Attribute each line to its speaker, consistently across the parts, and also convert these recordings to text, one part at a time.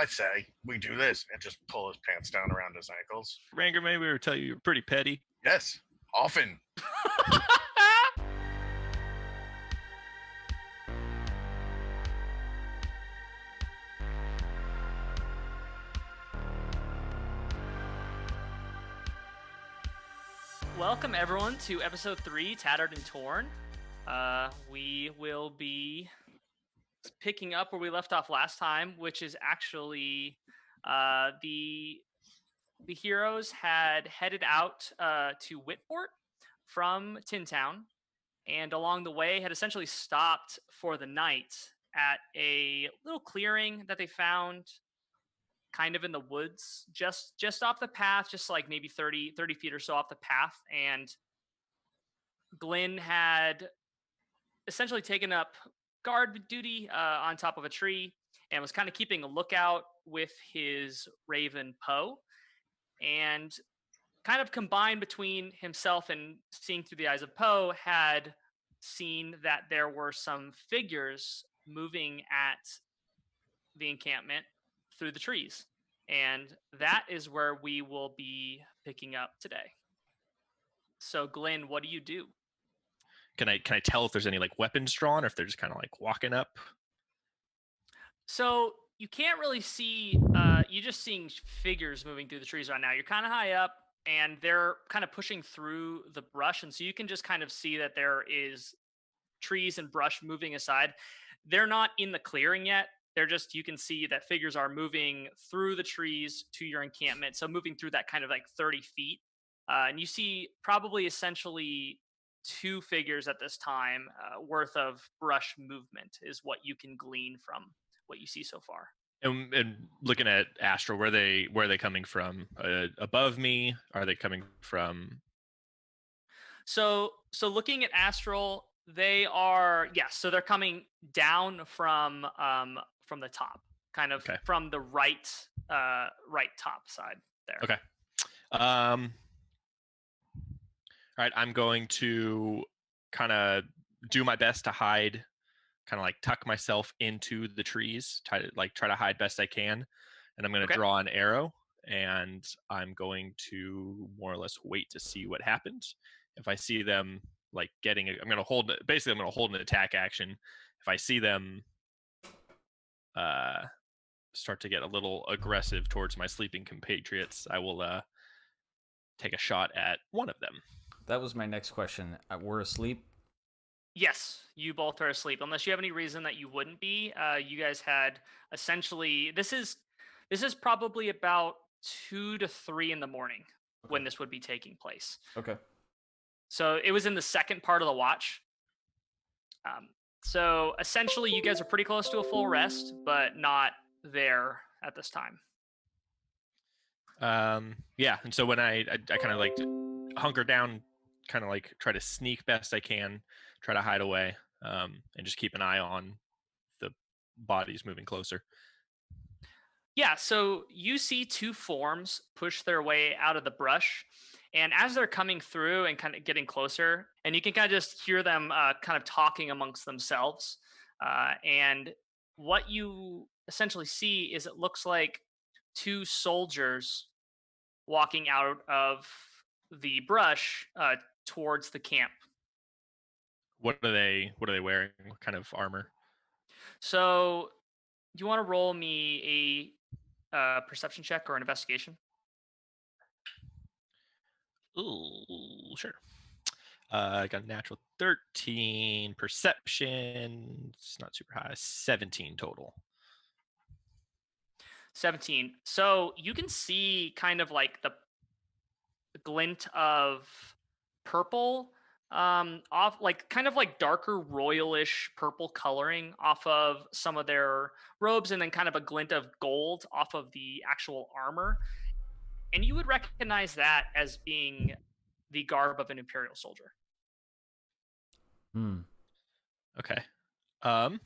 Speaker 1: I say we do this and just pull his pants down around his ankles.
Speaker 2: Ranger, maybe we were telling you you're pretty petty.
Speaker 1: Yes, often.
Speaker 3: Welcome everyone to episode 3, Tattered and Torn. We will be picking up where we left off last time, which is actually the heroes had headed out to Whitport from Tin Town, and along the way had essentially stopped for the night at a little clearing that they found kind of in the woods, just off the path, just like maybe 30 feet or so off the path. And Glenn had essentially taken up guard duty on top of a tree and was kind of keeping a lookout with his raven Poe, and kind of combined between himself and seeing through the eyes of Poe, had seen that there were some figures moving at the encampment through the trees. And that is where we will be picking up today. So Glenn, what do you do?
Speaker 2: Can I tell if there's any like weapons drawn, or if they're just kind of like walking up?
Speaker 3: So you can't really see, you're just seeing figures moving through the trees right now. You're kind of high up and they're kind of pushing through the brush. And so you can just kind of see that there is trees and brush moving aside. They're not in the clearing yet. They're just, you can see that figures are moving through the trees to your encampment. So moving through that kind of like 30 feet. And you see probably essentially 2 figures at this time worth of brush movement is what you can glean from what you see so far.
Speaker 2: And looking at Astral, where are they coming from? Above me? Are they coming from?
Speaker 3: So looking at Astral, they are, yes. So they're coming down from the top, kind of from the right top side there.
Speaker 2: Okay. All right. I'm going to kind of do my best to hide, kind of like tuck myself into the trees, try to hide best I can. And I'm going to draw an arrow, and I'm going to more or less wait to see what happens. If I see them like I'm going to hold an attack action. If I see them start to get a little aggressive towards my sleeping compatriots, I will take a shot at one of them.
Speaker 4: That was my next question. We're asleep?
Speaker 3: Yes, you both are asleep. Unless you have any reason that you wouldn't be. You guys had essentially, this is probably about 2 to 3 in the morning when this would be taking place.
Speaker 4: Okay.
Speaker 3: So it was in the second part of the watch. So essentially you guys are pretty close to a full rest, but not there at this time.
Speaker 2: Yeah. And so when I kind of like hunker down, kind of like try to sneak best I can, try to hide away, and just keep an eye on the bodies moving closer.
Speaker 3: Yeah, so you see 2 forms push their way out of the brush, and as they're coming through and kind of getting closer, and you can kind of just hear them kind of talking amongst themselves, and what you essentially see is it looks like 2 soldiers walking out of the brush towards the camp.
Speaker 2: What are they wearing? What kind of armor?
Speaker 3: So, do you want to roll me a perception check or an investigation?
Speaker 2: Ooh, sure. I got a natural 13. Perception, it's not super high. 17 total.
Speaker 3: 17. So you can see kind of like the glint of purple off, like kind of like darker royalish purple coloring off of some of their robes, and then kind of a glint of gold off of the actual armor. And you would recognize that as being the garb of an Imperial soldier.
Speaker 2: Okay. You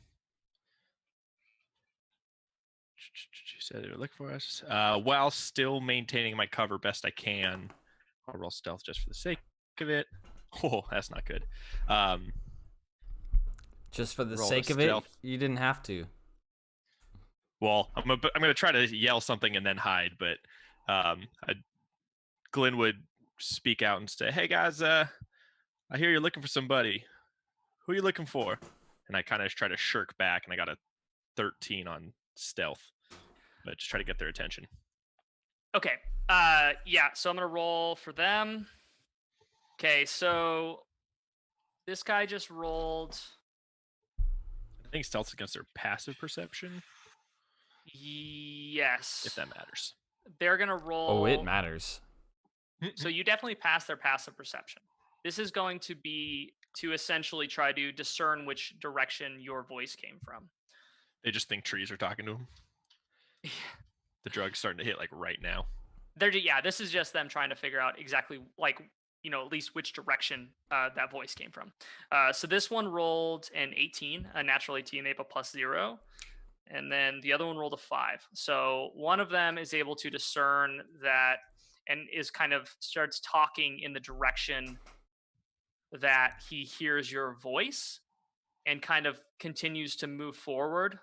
Speaker 2: said it would look for us. While still maintaining my cover best I can, I'll roll stealth just for the sake of it. Oh, that's not good.
Speaker 4: Just for the sake of it, you didn't have to.
Speaker 2: Well, I'm gonna try to yell something and then hide, but Glenn would speak out and say, "Hey guys, I hear you're looking for somebody. Who are you looking for?" And I kind of try to shirk back, and I got a 13 on stealth, but just try to get their attention.
Speaker 3: Okay. Yeah. So I'm gonna roll for them. Okay. So this guy just rolled.
Speaker 2: I think stealth's against their passive perception,
Speaker 3: Yes.
Speaker 2: if that matters.
Speaker 3: They're gonna roll.
Speaker 4: Oh, it matters.
Speaker 3: So you definitely pass their passive perception. This is going to be to essentially try to discern which direction your voice came from.
Speaker 2: They just think trees are talking to them. The drug's starting to hit like right now.
Speaker 3: This is just them trying to figure out exactly at least which direction that voice came from. So this one rolled an 18, a natural 18, they have a +0. And then the other one rolled a 5. So one of them is able to discern that and is kind of starts talking in the direction that he hears your voice and kind of continues to move forward.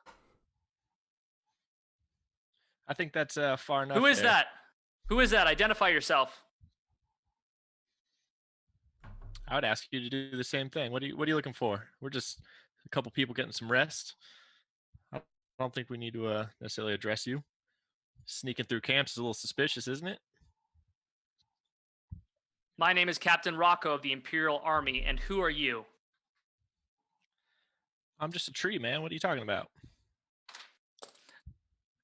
Speaker 2: I think that's far enough.
Speaker 3: Who is that? Who is that? Identify yourself.
Speaker 2: I would ask you to do the same thing. What are you looking for? We're just a couple people getting some rest. I don't think we need to necessarily address you. Sneaking through camps is a little suspicious, isn't it?
Speaker 3: My name is Captain Rocco of the Imperial Army, and who are you?
Speaker 2: I'm just a tree, man. What are you talking about?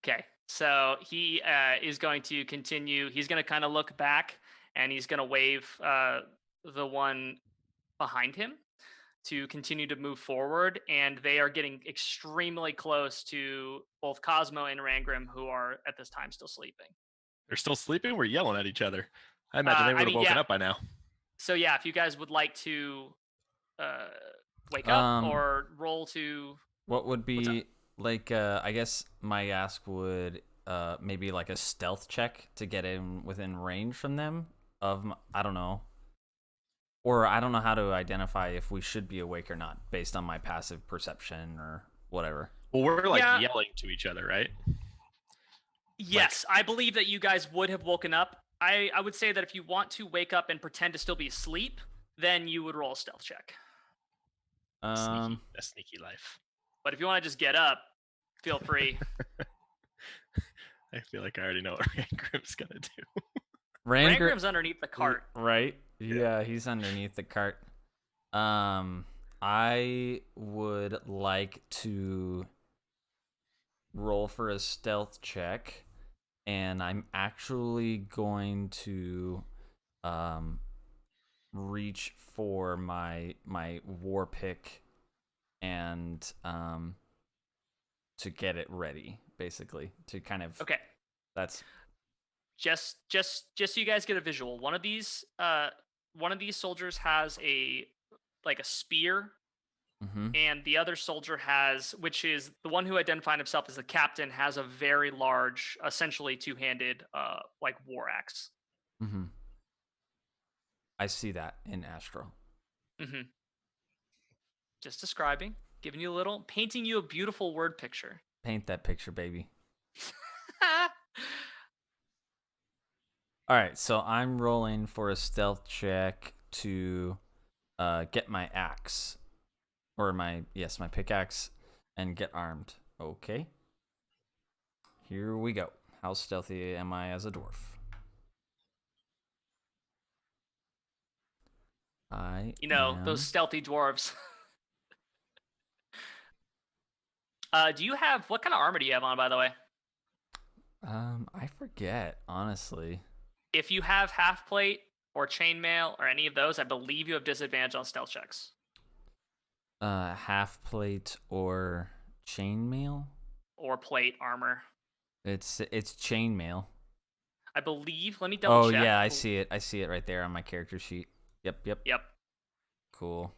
Speaker 3: Okay, so he is going to continue. He's going to kind of look back, and he's going to wave the one behind him to continue to move forward. And they are getting extremely close to both Cosmo and Rangrim, who are at this time still sleeping.
Speaker 2: They're still sleeping? We're yelling at each other. I imagine they would have woken up by now.
Speaker 3: So yeah, if you guys would like to wake up or roll to...
Speaker 4: What would be, like, I guess my ask would maybe like a stealth check to get in within range from them I don't know. Or I don't know how to identify if we should be awake or not based on my passive perception or whatever.
Speaker 2: Well, we're yelling to each other, right?
Speaker 3: Yes, I believe that you guys would have woken up. I would say that if you want to wake up and pretend to still be asleep, then you would roll a stealth check.
Speaker 2: A sneaky life.
Speaker 3: But if you want to just get up, feel free.
Speaker 2: I feel like I already know what Rangrim's gonna do.
Speaker 3: Rangrim's underneath the cart.
Speaker 4: Right? Yeah, he's underneath the cart. I would like to roll for a stealth check, and I'm actually going to reach for my war pick and to get it ready, basically, to kind of...
Speaker 3: Okay.
Speaker 4: That's
Speaker 3: just so you guys get a visual. One of these soldiers has a spear.
Speaker 4: Mm-hmm.
Speaker 3: And the other soldier has, which is the one who identified himself as the captain, has a very large, essentially two-handed, war axe.
Speaker 4: Mm-hmm. I see that in Astro.
Speaker 3: Mm-hmm. Just describing, painting you a beautiful word picture.
Speaker 4: Paint that picture, baby. All right, so I'm rolling for a stealth check to get my axe. Or my pickaxe, and get armed. Okay. Here we go. How stealthy am I as a dwarf?
Speaker 3: Those stealthy dwarves. What kind of armor do you have on, by the way?
Speaker 4: I forget, honestly.
Speaker 3: If you have half plate or chainmail or any of those, I believe you have disadvantage on stealth checks.
Speaker 4: Half plate or chainmail?
Speaker 3: Or plate armor.
Speaker 4: It's chainmail.
Speaker 3: I believe. Let me double check.
Speaker 4: Oh yeah, I see it. I see it right there on my character sheet. Yep. Cool.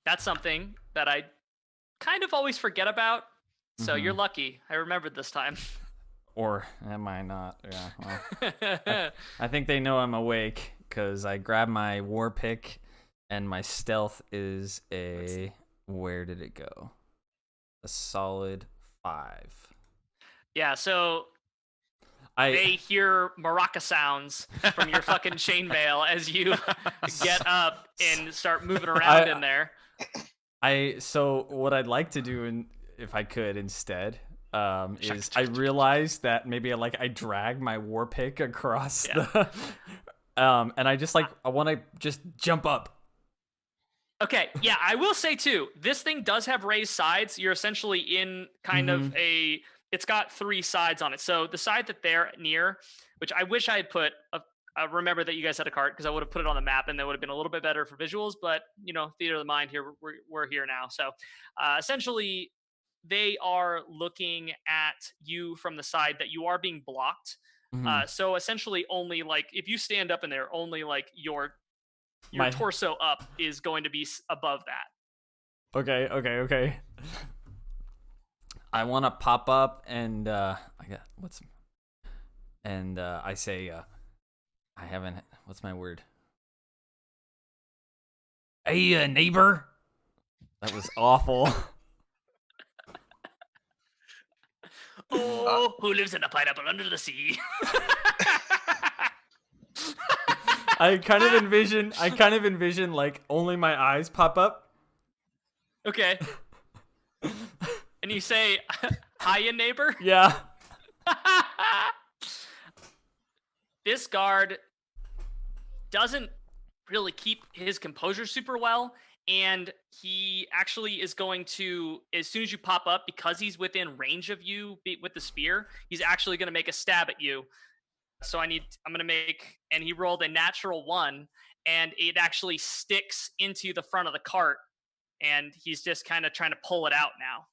Speaker 3: That's something that I kind of always forget about. So you're lucky. I remembered this time.
Speaker 4: Or am I not? Yeah. Well, I think they know I'm awake because I grabbed my war pick. And my stealth is where did it go? A solid 5.
Speaker 3: Yeah, so they hear maraca sounds from your fucking chainmail as you get up and start moving around in there.
Speaker 4: So what I'd like to do, if I could instead, is I realized that maybe I drag my war pick across the, and I just I want to just jump up.
Speaker 3: Okay, yeah, I will say too, this thing does have raised sides. You're essentially in kind of it's got 3 sides on it. So the side that they're near, which I wish I had put, I remember that you guys had a cart because I would have put it on the map and that would have been a little bit better for visuals, but theater of the mind here, we're here now. So essentially, they are looking at you from the side that you are being blocked. So essentially only if you stand up in there, only your torso up is going to be above that.
Speaker 4: Okay. I want to pop up and I say I haven't. What's my word? Hey, neighbor. That was awful.
Speaker 3: Oh, who lives in a pineapple under the sea?
Speaker 4: I kind of envision only my eyes pop up.
Speaker 3: Okay. And you say, hiya, neighbor?
Speaker 4: Yeah.
Speaker 3: This guard doesn't really keep his composure super well, and he actually is going to, as soon as you pop up, because he's within range of you with the spear, he's actually going to make a stab at you. So I'm going to make, and he rolled a natural 1, and it actually sticks into the front of the cart, and he's just kind of trying to pull it out now.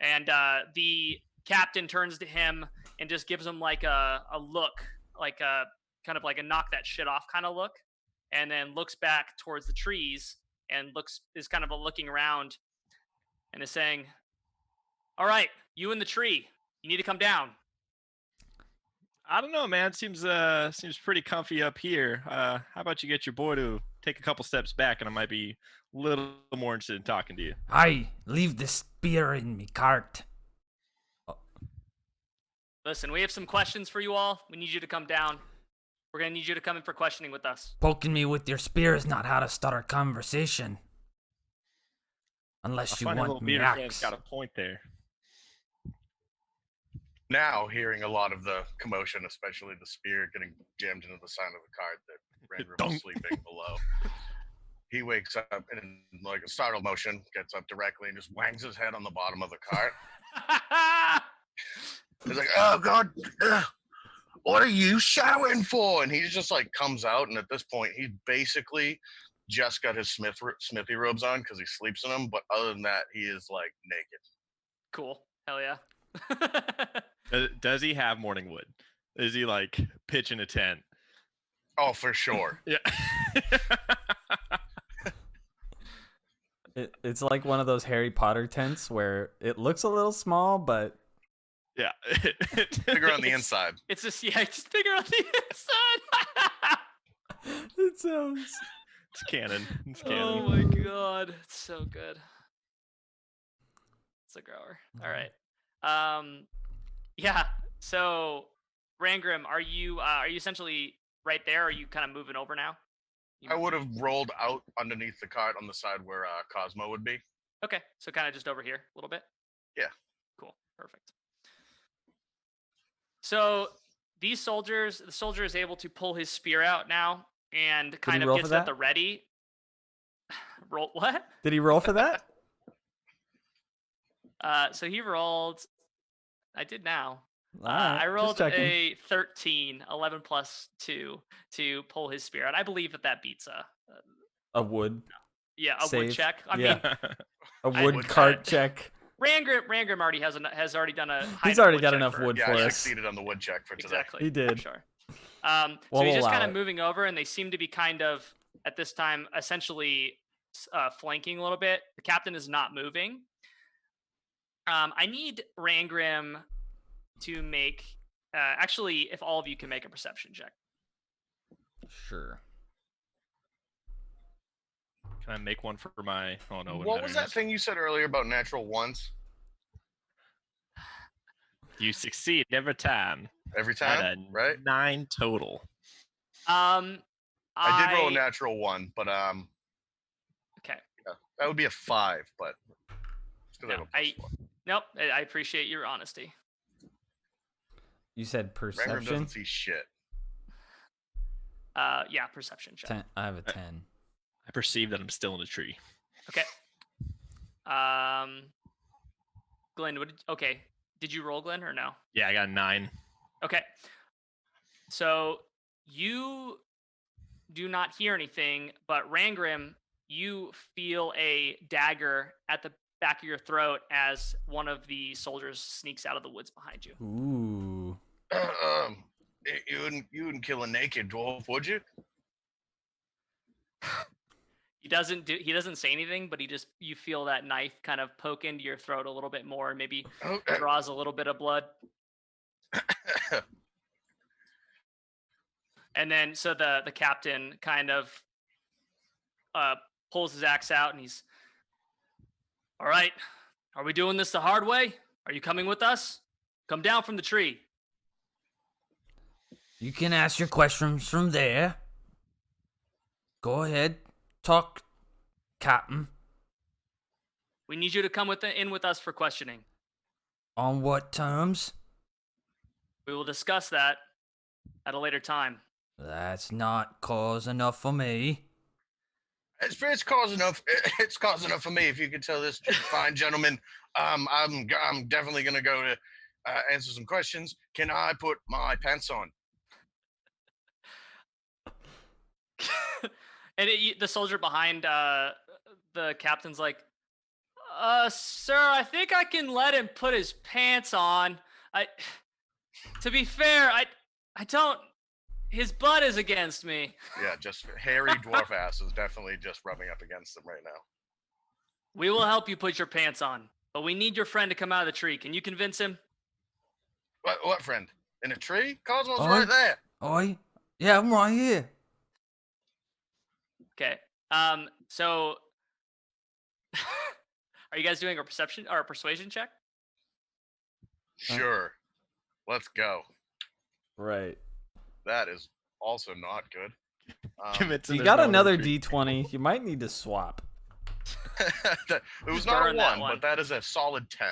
Speaker 3: And the captain turns to him and just gives him a look, kind of a knock that shit off kind of look, and then looks back towards the trees and is kind of looking around and is saying, all right, you in the tree, you need to come down.
Speaker 2: I don't know, man. Seems pretty comfy up here. How about you get your boy to take a couple steps back, and I might be a little more interested in talking to you.
Speaker 4: I leave the spear in me cart.
Speaker 3: Listen, we have some questions for you all. We need you to come down. We're going to need you to come in for questioning with us.
Speaker 4: Poking me with your spear is not how to start a conversation. Unless you want me axe.
Speaker 2: Got a point there.
Speaker 1: Now, hearing a lot of the commotion, especially the spear getting jammed into the side of the cart that Rangrim was sleeping below, he wakes up and in a startled motion, gets up directly and just wangs his head on the bottom of the cart. He's like, oh, God, what are you shouting for? And he just comes out, and at this point, he basically just got his smithy robes on because he sleeps in them, but other than that, he is naked.
Speaker 3: Cool. Hell yeah.
Speaker 2: Does he have morning wood? Is he pitching a tent?
Speaker 1: Oh, for sure.
Speaker 2: Yeah.
Speaker 4: It's like one of those Harry Potter tents where it looks a little small, but
Speaker 2: yeah,
Speaker 1: bigger on the inside.
Speaker 3: It's just bigger on the inside.
Speaker 4: It sounds.
Speaker 2: It's canon.
Speaker 3: Oh my god, it's so good. It's a grower. All right. Yeah. So, Rangrim, are you essentially right there? Or are you kind of moving over now?
Speaker 1: I would have rolled out underneath the cart on the side where Cosmo would be.
Speaker 3: Okay, so kind of just over here a little bit?
Speaker 1: Yeah.
Speaker 3: Cool, perfect. So the soldier is able to pull his spear out now and kind of gets at the ready. Roll what?
Speaker 4: Did he roll for that?
Speaker 3: So he rolled, I did now.
Speaker 4: Right,
Speaker 3: I rolled a 13, 11 plus 2 to pull his spear out. I believe that beats
Speaker 4: a wood.
Speaker 3: Yeah, a
Speaker 4: save.
Speaker 3: Wood check. I
Speaker 4: mean, a wood
Speaker 1: would
Speaker 4: cart check.
Speaker 3: Rangrim already has already done a.
Speaker 4: He's already got enough wood for us.
Speaker 1: I succeeded on the wood check for today.
Speaker 3: Exactly.
Speaker 4: He did.
Speaker 3: Sure. So he's just kind of moving over, and they seem to be kind of at this time essentially flanking a little bit. The captain is not moving. I need Rangrim to make. Actually, if all of you can make a perception check.
Speaker 4: Sure.
Speaker 2: Can I make one for my? Oh no!
Speaker 1: What was that thing you said earlier about natural ones?
Speaker 2: You succeed every time.
Speaker 1: Every
Speaker 2: At
Speaker 1: time,
Speaker 2: a
Speaker 1: right?
Speaker 2: 9 total.
Speaker 1: I did roll a natural 1, but
Speaker 3: Okay.
Speaker 1: yeah, that would be a 5, but it's 'cause I
Speaker 3: No,
Speaker 1: have a +1.
Speaker 3: Nope. I appreciate your honesty.
Speaker 4: You said
Speaker 1: Rangram
Speaker 4: perception.
Speaker 1: doesn't see shit.
Speaker 3: Yeah, perception check.
Speaker 4: 10. I have a 10.
Speaker 2: I perceive that I'm still in a tree.
Speaker 3: Okay. Glenn, okay. Did you roll, Glenn, or no?
Speaker 2: Yeah, I got a 9.
Speaker 3: Okay. So you do not hear anything, but Rangram, you feel a dagger at the back of your throat as one of the soldiers sneaks out of the woods behind you.
Speaker 4: Ooh.
Speaker 1: You wouldn't kill a naked dwarf, would you?
Speaker 3: He doesn't say anything, but you feel that knife kind of poke into your throat a little bit more and maybe draws a little bit of blood. And then so the captain kind of pulls his axe out and he's, all right, are we doing this the hard way? Are you coming with us? Come down from the tree.
Speaker 4: You can ask your questions from there. Go ahead. Talk, Captain.
Speaker 3: We need you to come in with us for questioning.
Speaker 4: On what terms?
Speaker 3: We will discuss that at a later time.
Speaker 4: That's not cause enough for me.
Speaker 1: It's cause enough. It's cause enough for me. If you could tell this fine gentleman, I'm definitely gonna go to answer some questions. Can I put my pants on?
Speaker 3: And the soldier behind the captain's like, sir, I think I can let him put his pants on. To be fair, I don't. His butt is against me.
Speaker 1: Yeah, just hairy dwarf ass is definitely just rubbing up against them right now.
Speaker 3: We will help you put your pants on, but we need your friend to come out of the tree. Can you convince him?
Speaker 1: What friend? In a tree? Cosmo's right there.
Speaker 4: Oi. Yeah, I'm right here.
Speaker 3: Okay. So are you guys doing a perception or a persuasion check?
Speaker 1: Sure. Let's go.
Speaker 4: Right.
Speaker 1: That is also not good.
Speaker 4: You got another D20. You might need to swap.
Speaker 1: It was not a 1, but that is a solid 10.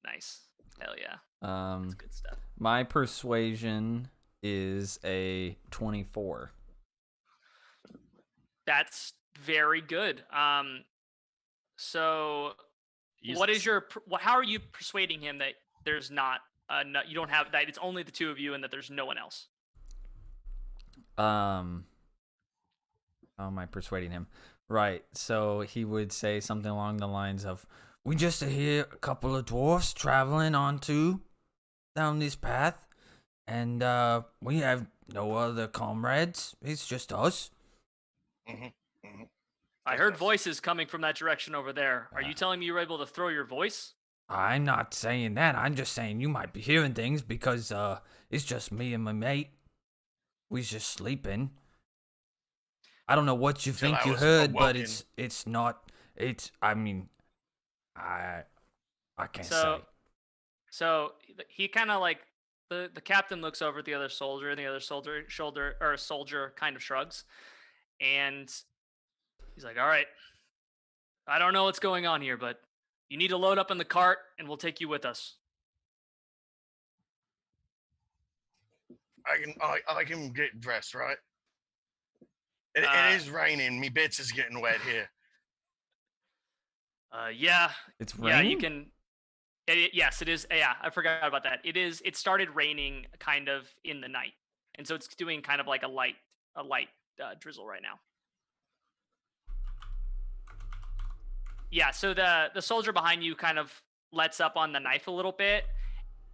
Speaker 3: Nice. Hell yeah.
Speaker 4: That's
Speaker 3: good stuff.
Speaker 4: My persuasion is a 24.
Speaker 3: That's very good. So
Speaker 2: Jesus.
Speaker 3: what is how are you persuading him that there's not you don't have that it's only the two of you and that there's no one else?
Speaker 4: How am I persuading him? Right, so he would say something along the lines of, we just hear a couple of dwarfs traveling down this path, and we have no other comrades. It's just us.
Speaker 3: I heard voices coming from that direction over there. Are you telling me you were able to throw your voice?
Speaker 4: I'm not saying that. I'm just saying you might be hearing things because it's just me and my mate. We was just sleeping. I don't know what you think you heard, but it's not. I mean, I can't say.
Speaker 3: So he kind of like the captain looks over at the other soldier, and the other soldier kind of shrugs, and he's like, "All right, I don't know what's going on here, but you need to load up in the cart, and we'll take you with us."
Speaker 1: I can get dressed, right? It is raining. Me bits is getting wet here.
Speaker 3: Yeah.
Speaker 4: It's raining?
Speaker 3: Yeah, you can. Yes, it is. Yeah, I forgot about that. It started raining kind of in the night, and so it's doing kind of like a light drizzle right now. Yeah, so the soldier behind you kind of lets up on the knife a little bit,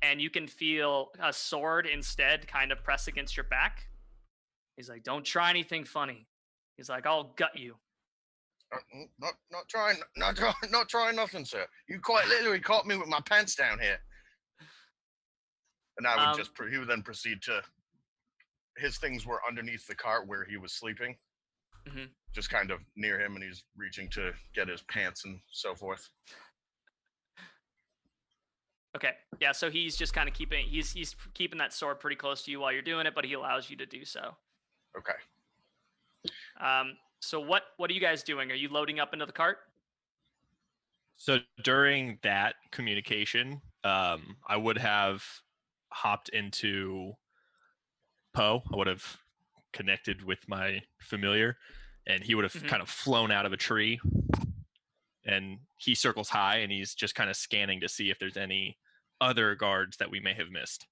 Speaker 3: and you can feel a sword instead kind of press against your back. He's like, "Don't try anything funny." He's like, "I'll gut you."
Speaker 1: Not trying nothing, sir. You quite literally caught me with my pants down here. And I would he would then proceed to, his things were underneath the cart where he was sleeping.
Speaker 3: Mm-hmm.
Speaker 1: Just kind of near him, and he's reaching to get his pants and so forth.
Speaker 3: Okay. Yeah. So he's just kind of keeping he's keeping that sword pretty close to you while you're doing it, but he allows you to do so.
Speaker 1: Okay.
Speaker 3: So what are you guys doing? Are you loading up into the cart?
Speaker 2: So during that communication, I would have hopped into Poe. I would have connected with my familiar, and he would have kind of flown out of a tree. And he circles high, and he's just kind of scanning to see if there's any other guards that we may have missed.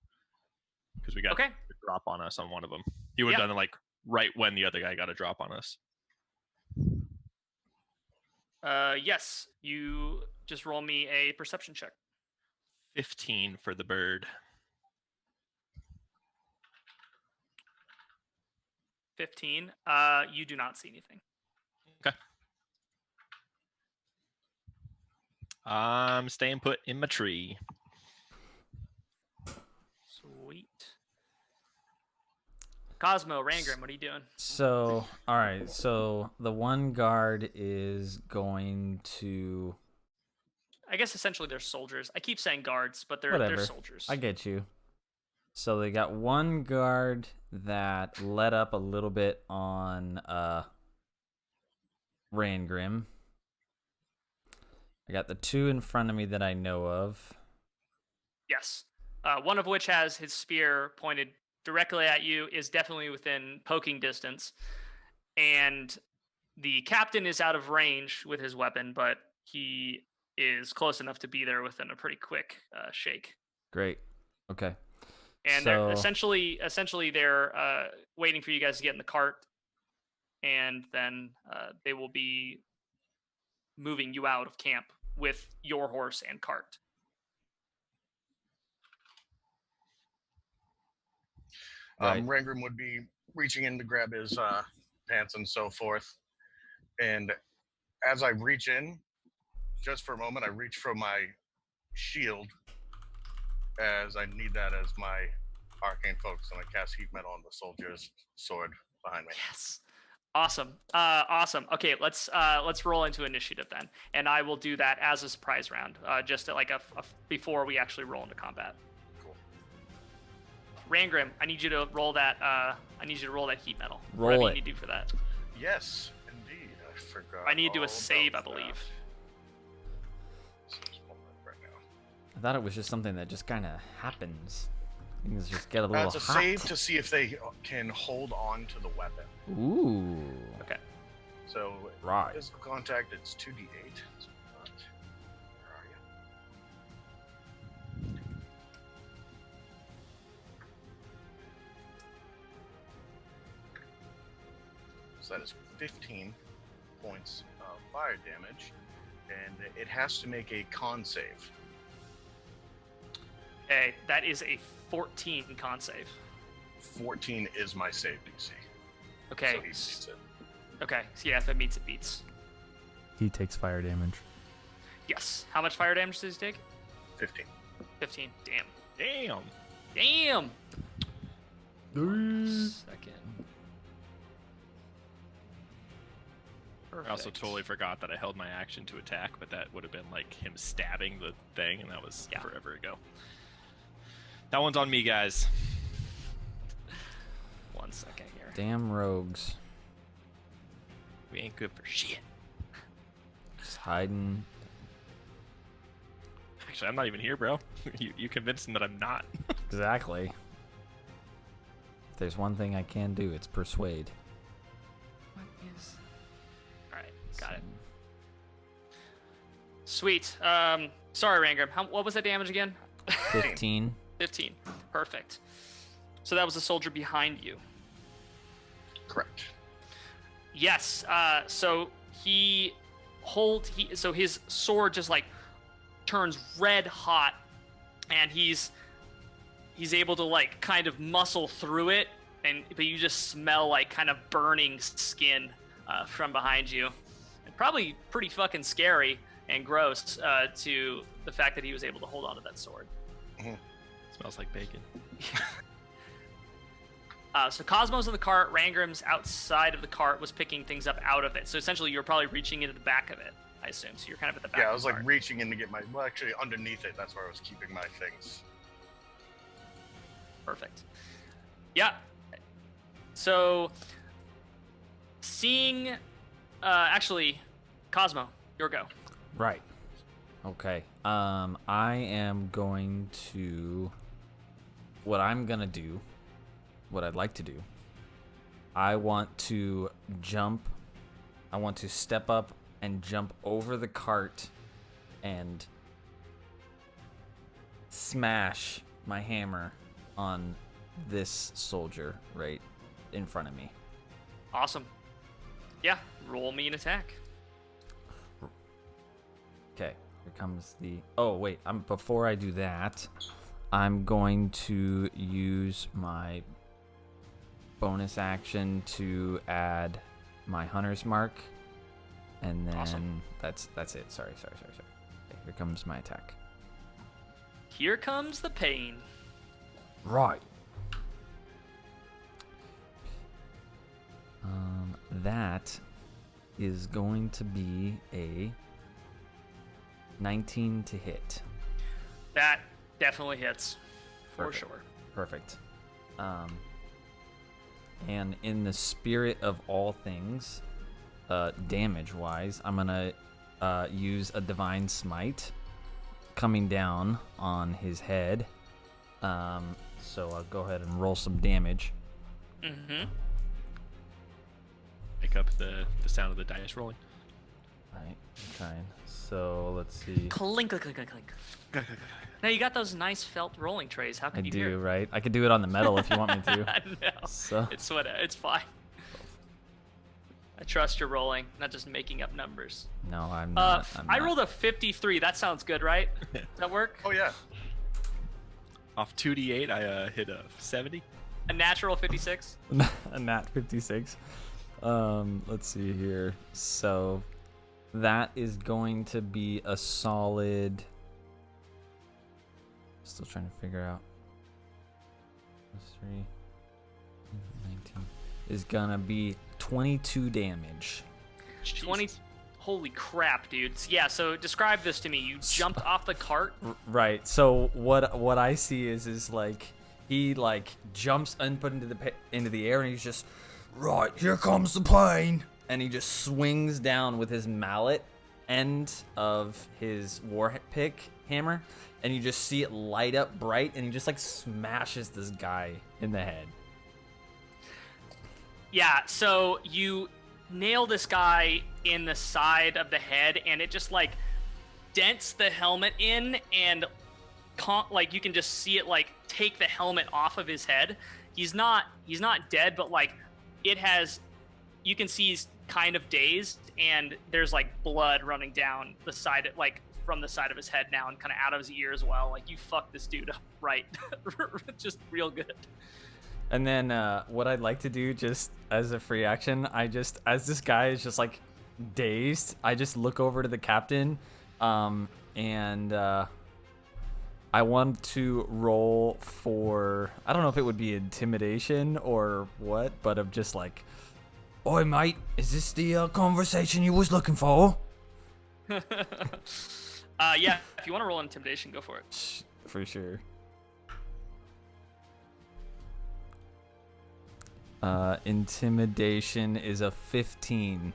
Speaker 2: Because we got a drop on us on one of them. He would have done it like right when the other guy got a drop on us.
Speaker 3: Yes. You just roll me a perception check.
Speaker 2: 15 for the bird.
Speaker 3: 15. You do not see anything.
Speaker 2: Okay. I'm staying put in my tree.
Speaker 3: Sweet. Cosmo, Rangrim, what are you doing?
Speaker 4: So, all right. So the one guard is going to.
Speaker 3: I guess essentially they're soldiers. I keep saying guards, but they're soldiers.
Speaker 4: I get you. So they got one guard that let up a little bit on Rangrim. I got the two in front of me that I know of.
Speaker 3: Yes. One of which has his spear pointed directly at you, is definitely within poking distance. And the captain is out of range with his weapon, but he is close enough to be there within a pretty quick shake.
Speaker 4: Great. Okay.
Speaker 3: And they're essentially they're waiting for you guys to get in the cart, and then they will be moving you out of camp with your horse and cart.
Speaker 4: Right.
Speaker 1: Rangrim would be reaching in to grab his pants and so forth. And as I reach in, just for a moment, I reach for my shield, as I need that as my arcane focus, and I cast heat metal on the soldier's sword behind me.
Speaker 3: Yes. Awesome. Awesome. Okay, let's roll into initiative then, and I will do that as a surprise round, just at like a before we actually roll into combat.
Speaker 1: Cool.
Speaker 3: Rangrim, I need you to roll that. I need you to roll that heat metal.
Speaker 4: Roll
Speaker 3: Whatever
Speaker 4: it.
Speaker 3: you need to do for that.
Speaker 1: Yes, indeed. I forgot.
Speaker 3: I need to do
Speaker 1: all
Speaker 3: a save, I
Speaker 1: about
Speaker 3: believe.
Speaker 1: that. So just pull that right now.
Speaker 4: I thought it was just something that just kind of happens. Things just get a little
Speaker 1: It's a
Speaker 4: hot.
Speaker 1: save to see if they can hold on to the weapon.
Speaker 4: Ooh.
Speaker 3: Okay.
Speaker 1: So
Speaker 4: Right.
Speaker 1: physical contact, it's 2d8. So not, where are you? So that is 15 points of fire damage, and it has to make a con save.
Speaker 3: Okay, that is a 14 con save.
Speaker 1: 14 is my save DC.
Speaker 3: Okay.
Speaker 1: So he beats it.
Speaker 3: Okay. So yeah, if it meets, it beats.
Speaker 5: He takes fire damage.
Speaker 3: Yes. How much fire damage does he take?
Speaker 1: 15.
Speaker 3: 15. Damn.
Speaker 2: Damn.
Speaker 3: Damn. Second.
Speaker 2: I also
Speaker 3: Perfect.
Speaker 2: totally forgot that I held my action to attack, but that would have been like him stabbing the thing, and that was forever ago. That one's on me, guys.
Speaker 3: 1 second here.
Speaker 4: Damn rogues.
Speaker 2: We ain't good for shit.
Speaker 4: Just hiding.
Speaker 2: Actually, I'm not even here, bro. You convinced him that I'm not.
Speaker 4: Exactly. If there's one thing I can do, it's persuade.
Speaker 3: What is? All right, got it. Sweet. Sorry, Rangrim. What was that damage again?
Speaker 4: 15.
Speaker 3: 15. Perfect. So that was the soldier behind you.
Speaker 1: Correct.
Speaker 3: Yes. So so his sword just like turns red hot, and he's able to like kind of muscle through it, but you just smell like kind of burning skin from behind you, and probably pretty fucking scary and gross to the fact that he was able to hold on to that sword.
Speaker 1: Mm-hmm.
Speaker 2: Smells like bacon.
Speaker 3: So Cosmo's in the cart. Rangrim's outside of the cart was picking things up out of it. So essentially, you're probably reaching into the back of it. I assume. So you're kind of at the back.
Speaker 1: Yeah, I
Speaker 3: of
Speaker 1: was
Speaker 3: the
Speaker 1: like
Speaker 3: cart.
Speaker 1: reaching in to get my. Well, actually, underneath it. That's where I was keeping my things.
Speaker 3: Perfect. Yeah. So, seeing, actually, Cosmo, your go.
Speaker 4: Right. Okay. I am going to. What I'm gonna do, what I'd like to do, I want to jump. I want to step up and jump over the cart and smash my hammer on this soldier right in front of me.
Speaker 3: Awesome. Yeah, roll me an attack.
Speaker 4: Okay, here comes the. Oh wait, before I do that, I'm going to use my bonus action to add my hunter's mark, and then
Speaker 3: Awesome.
Speaker 4: that's it. Sorry. Okay, here comes my attack.
Speaker 3: Here comes the pain.
Speaker 4: Right. That is going to be a 19 to hit.
Speaker 3: That definitely hits, for
Speaker 4: Perfect.
Speaker 3: sure.
Speaker 4: Perfect. And in the spirit of all things, damage-wise, I'm gonna use a divine smite coming down on his head. So I'll go ahead and roll some damage.
Speaker 3: Mm-hmm.
Speaker 2: Pick up the sound of the dice rolling.
Speaker 4: All right, I'm trying. So let's see.
Speaker 3: Clink, clink, clink, clink, clink. Now you got those nice felt rolling trays. How
Speaker 4: I
Speaker 3: can you
Speaker 4: do,
Speaker 3: hear?
Speaker 4: right? I could do it on the metal if you want me to.
Speaker 3: No,
Speaker 4: So
Speaker 3: it's fine. I trust your rolling, not just making up numbers.
Speaker 4: no, I'm not.
Speaker 3: I rolled a 53. That sounds good, right? Does that work?
Speaker 1: Oh yeah.
Speaker 2: Off 2d8, I hit a 70.
Speaker 3: A natural 56.
Speaker 4: a nat 56. Let's see here. So that is going to be a solid. Still trying to figure out. Plus 3, 19 is gonna be 22 damage.
Speaker 3: 20. Holy crap, dudes. Yeah, so describe this to me. You jumped off the cart.
Speaker 4: Right. So what I see is like he like jumps up into the air and he's just right. Here comes the plane, and he just swings down with his mallet end of his war pick hammer, and you just see it light up bright, and he just like smashes this guy in the head.
Speaker 3: Yeah, so you nail this guy in the side of the head, and it just like dents the helmet in, and like you can just see it like take the helmet off of his head. He's not dead, but like it has, you can see he's kind of dazed, and there's like blood running down the side, like from the side of his head now, and kind of out of his ear as well. Like you fucked this dude up right, just real good.
Speaker 4: And then what I'd like to do, just as a free action, as this guy is just like dazed, I just look over to the captain, and I want to roll for, I don't know if it would be intimidation or what, but of just like, oi mate, is this the conversation you was looking for?
Speaker 3: Yeah, if you want to roll intimidation, go for it.
Speaker 4: For sure. Intimidation is a 15.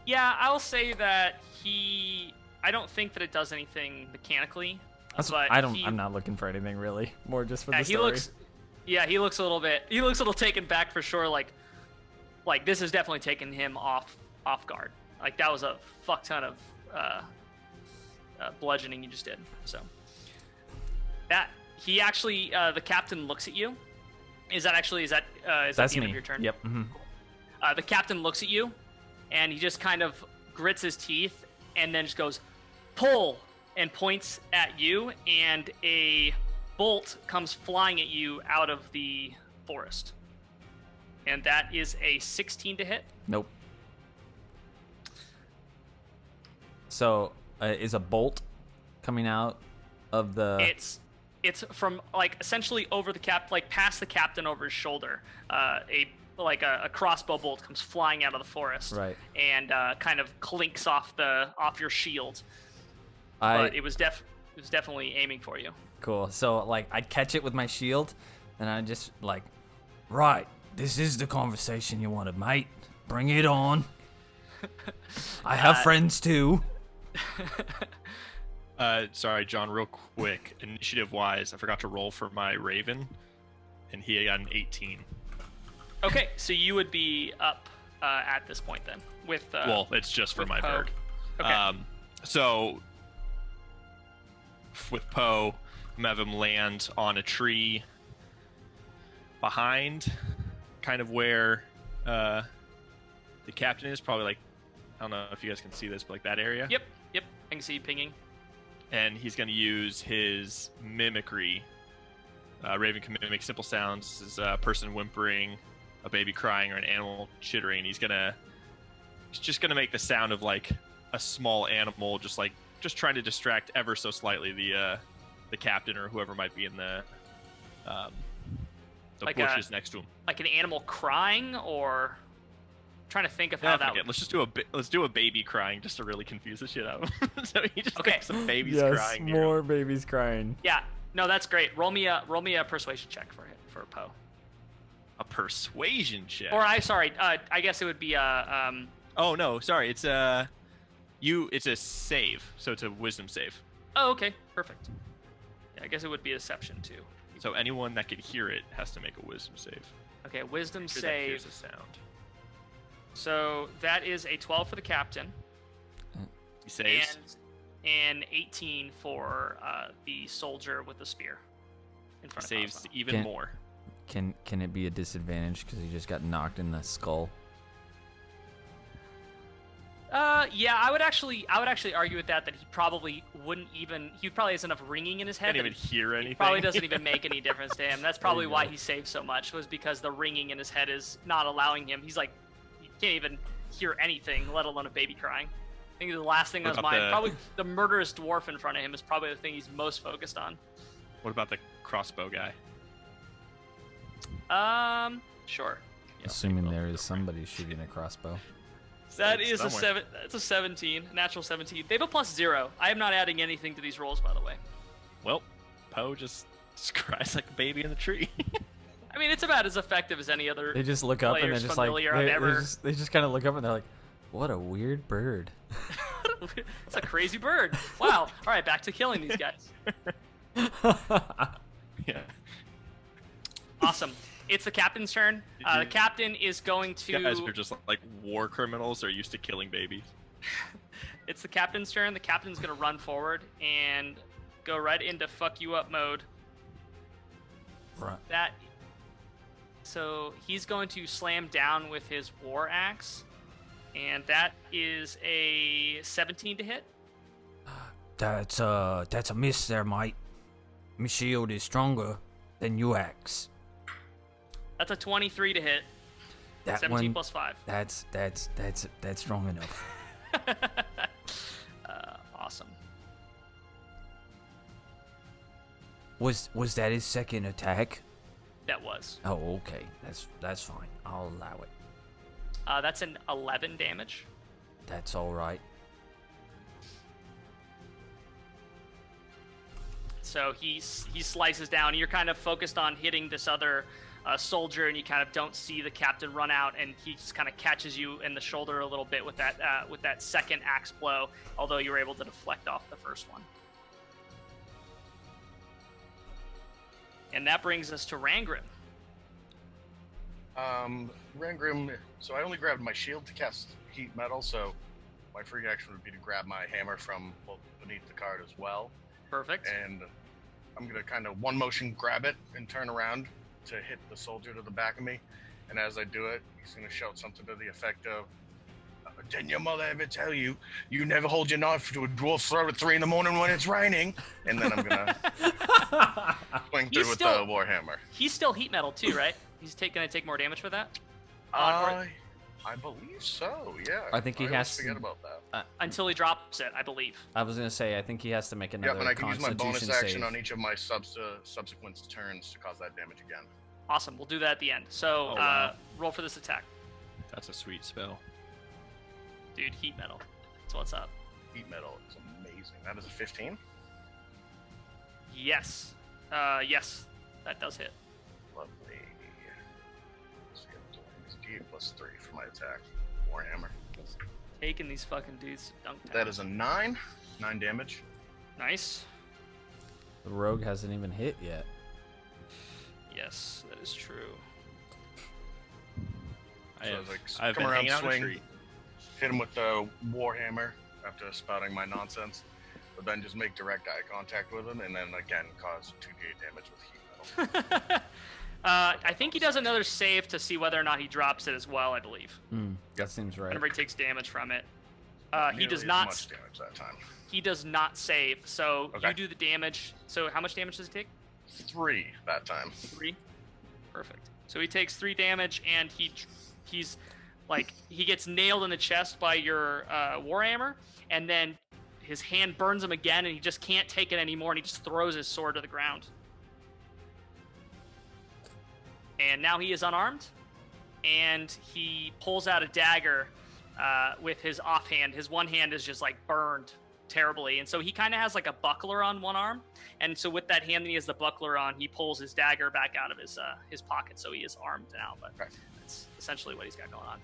Speaker 3: Yeah, I'll say that I don't think that it does anything mechanically. But
Speaker 4: I'm not looking for anything really. More just for the story.
Speaker 3: He looks a little taken back for sure. Like this has definitely taken him off guard. Like that was a fuck ton of bludgeoning you just did. So that he actually, the captain looks at you. Is that the end
Speaker 4: me.
Speaker 3: of your turn?
Speaker 4: Yep. Mm-hmm.
Speaker 3: The captain looks at you, and he just kind of grits his teeth, and then just goes, "Pull," and points at you, and a bolt comes flying at you out of the forest. And that is a 16 to hit.
Speaker 4: Nope. So is a bolt coming out of the?
Speaker 3: It's from like essentially over the cap, like past the captain over his shoulder. A like a crossbow bolt comes flying out of the forest,
Speaker 4: Right.
Speaker 3: and kind of clinks off your shield. But it was definitely aiming for you.
Speaker 4: Cool. So like I'd catch it with my shield, and I just like, right, this is the conversation you wanted, mate. Bring it on. I have friends too.
Speaker 2: Sorry, John, real quick. Initiative-wise, I forgot to roll for my Raven, and he got an 18.
Speaker 3: Okay, so you would be up at this point then with.
Speaker 2: Well, it's just for my
Speaker 3: Poe.
Speaker 2: bird.
Speaker 3: Okay.
Speaker 2: So with Poe, I'm gonna have him land on a tree behind, kind of where the captain is. Probably like, I don't know if you guys can see this, but like that area.
Speaker 3: Yep. I can see you pinging.
Speaker 2: And he's going to use his mimicry. Raven can mimic simple sounds. This is a person whimpering, a baby crying, or an animal chittering. He's just going to make the sound of like a small animal, just trying to distract ever so slightly the captain or whoever might be in the
Speaker 3: Like
Speaker 2: bushes next to him.
Speaker 3: Like an animal crying, or trying to think of how that.
Speaker 2: Let's just do a baby crying just to really confuse the shit out of him. So he just
Speaker 3: Okay.
Speaker 2: thinks some babies
Speaker 5: Yes,
Speaker 2: crying. near
Speaker 5: more
Speaker 2: him.
Speaker 5: babies crying.
Speaker 3: Yeah. No, that's great. Roll me a persuasion check for Poe.
Speaker 2: A persuasion check.
Speaker 3: Or I guess it would be
Speaker 2: Oh no, sorry. It's It's a save, so it's a wisdom save.
Speaker 3: Oh, okay, perfect. Yeah, I guess it would be a deception too.
Speaker 2: So anyone that could hear it has to make a wisdom save.
Speaker 3: Okay, wisdom
Speaker 2: Sure that hears
Speaker 3: save.
Speaker 2: a sound.
Speaker 3: So that is a 12 for the captain,
Speaker 2: He saves.
Speaker 3: and 18 for the soldier with the spear in
Speaker 2: He
Speaker 3: front of
Speaker 2: saves
Speaker 3: Cosmo.
Speaker 2: even more.
Speaker 4: Can it be a disadvantage because he just got knocked in the skull?
Speaker 3: Yeah, I would actually argue with that he probably wouldn't even. He probably has enough ringing in his head.
Speaker 2: Can't even
Speaker 3: that
Speaker 2: hear anything.
Speaker 3: It probably doesn't even make any difference to him. That's probably
Speaker 4: you
Speaker 3: why
Speaker 4: go.
Speaker 3: he saved so much, was because the ringing in his head is not allowing him. He's like, he can't even hear anything, let alone a baby crying. I think the last thing on his
Speaker 2: What about
Speaker 3: mind,
Speaker 2: the-
Speaker 3: probably the murderous dwarf in front of him, is probably the thing he's most focused on.
Speaker 2: What about the crossbow guy?
Speaker 3: Sure. Yeah,
Speaker 4: Assuming
Speaker 3: well,
Speaker 4: there is somebody shooting a crossbow.
Speaker 3: That
Speaker 2: It's
Speaker 3: is a
Speaker 2: somewhere.
Speaker 3: 7. That's a 17, natural 17. They have a +0. I am not adding anything to these rolls, by the way.
Speaker 2: Well, Poe just cries like a baby in the tree.
Speaker 3: I mean, it's about as effective as any other.
Speaker 4: They just look up and they're
Speaker 3: Players
Speaker 4: just like
Speaker 3: familiar I've ever-
Speaker 4: they just kind of look up and they're like, "What a weird bird."
Speaker 3: It's a crazy bird. Wow. All right, back to killing these guys.
Speaker 2: Yeah.
Speaker 3: Awesome. It's the captain's turn. The captain is going to.
Speaker 2: You guys are just like war criminals. Are used to killing babies.
Speaker 3: It's the captain's turn. The captain's going to run forward and go right into fuck you up mode.
Speaker 4: Right.
Speaker 3: So he's going to slam down with his war axe, and that is a 17 to hit.
Speaker 4: That's a miss there, mate. My shield is stronger than your axe.
Speaker 3: That's a 23 to hit.
Speaker 4: That
Speaker 3: 17
Speaker 4: one,
Speaker 3: plus 5.
Speaker 4: that's strong enough.
Speaker 3: Awesome.
Speaker 4: Was that his second attack?
Speaker 3: That was.
Speaker 4: Oh, okay. That's fine. I'll allow it.
Speaker 3: That's an 11 damage.
Speaker 4: That's all right.
Speaker 3: So he slices down. You're kind of focused on hitting this other soldier, and you kind of don't see the captain run out, and he just kind of catches you in the shoulder a little bit with that second axe blow, although you were able to deflect off the first one. And that brings us to Rangrim.
Speaker 1: Rangrim, so I only grabbed my shield to cast heat metal, so my free action would be to grab my hammer from beneath the card as well.
Speaker 3: Perfect.
Speaker 1: And I'm going to kind of one motion grab it and turn around to hit the soldier to the back of me. And as I do it, he's going to shout something to the effect of, "Didn't your mother ever tell you, you never hold your knife to a dwarf's throat at 3 in the morning when it's raining?" And then I'm going to swing through with the warhammer.
Speaker 3: He's still heat metal too, right? He's going to take more damage for that?
Speaker 1: I believe so, yeah.
Speaker 4: I think he
Speaker 1: always
Speaker 4: has to-
Speaker 1: forget about that.
Speaker 3: Until he drops it, I believe.
Speaker 4: I was gonna say I think he has to make
Speaker 1: Yeah,
Speaker 4: another
Speaker 1: and I can use my
Speaker 4: Constitution
Speaker 1: bonus action
Speaker 4: save.
Speaker 1: on each of my subsequent turns to cause that damage again.
Speaker 3: Awesome. We'll do that at the end. So
Speaker 2: wow.
Speaker 3: roll for this attack.
Speaker 2: That's a sweet spell.
Speaker 3: Dude, heat metal. That's what's up.
Speaker 1: Heat metal is amazing. That is a 15.
Speaker 3: Yes. Yes. That does hit.
Speaker 1: Lovely. Let's get it's D plus 3 for my attack. Warhammer.
Speaker 3: Taking these fucking dudes to dunk down.
Speaker 1: That is a 9. 9 damage.
Speaker 3: Nice.
Speaker 4: The rogue hasn't even hit yet.
Speaker 3: Yes, that is true.
Speaker 2: I've
Speaker 1: come
Speaker 2: been
Speaker 1: around,
Speaker 2: hanging out in the
Speaker 1: swing,
Speaker 2: tree.
Speaker 1: hit him with the Warhammer after spouting my nonsense, but then just make direct eye contact with him, and then again cause 2d8 damage with heat metal.
Speaker 3: I think he does another save to see whether or not he drops it as well, I believe.
Speaker 4: That seems right.
Speaker 3: Whenever he takes damage from it. He
Speaker 1: Nearly
Speaker 3: does
Speaker 1: as
Speaker 3: not.
Speaker 1: much damage that time.
Speaker 3: He does not save. So
Speaker 1: Okay.
Speaker 3: you do the damage. So how much damage does he take?
Speaker 1: 3 that time.
Speaker 3: 3. Perfect. So he takes 3 damage, and he's like he gets nailed in the chest by your Warhammer, and then his hand burns him again, and he just can't take it anymore, and he just throws his sword to the ground. And now he is unarmed, and he pulls out a dagger with his offhand. His one hand is just like burned terribly, and so he kind of has like a buckler on one arm, and so with that hand that he has the buckler on, he pulls his dagger back out of his pocket, so he is armed now. But that's essentially what he's got going on.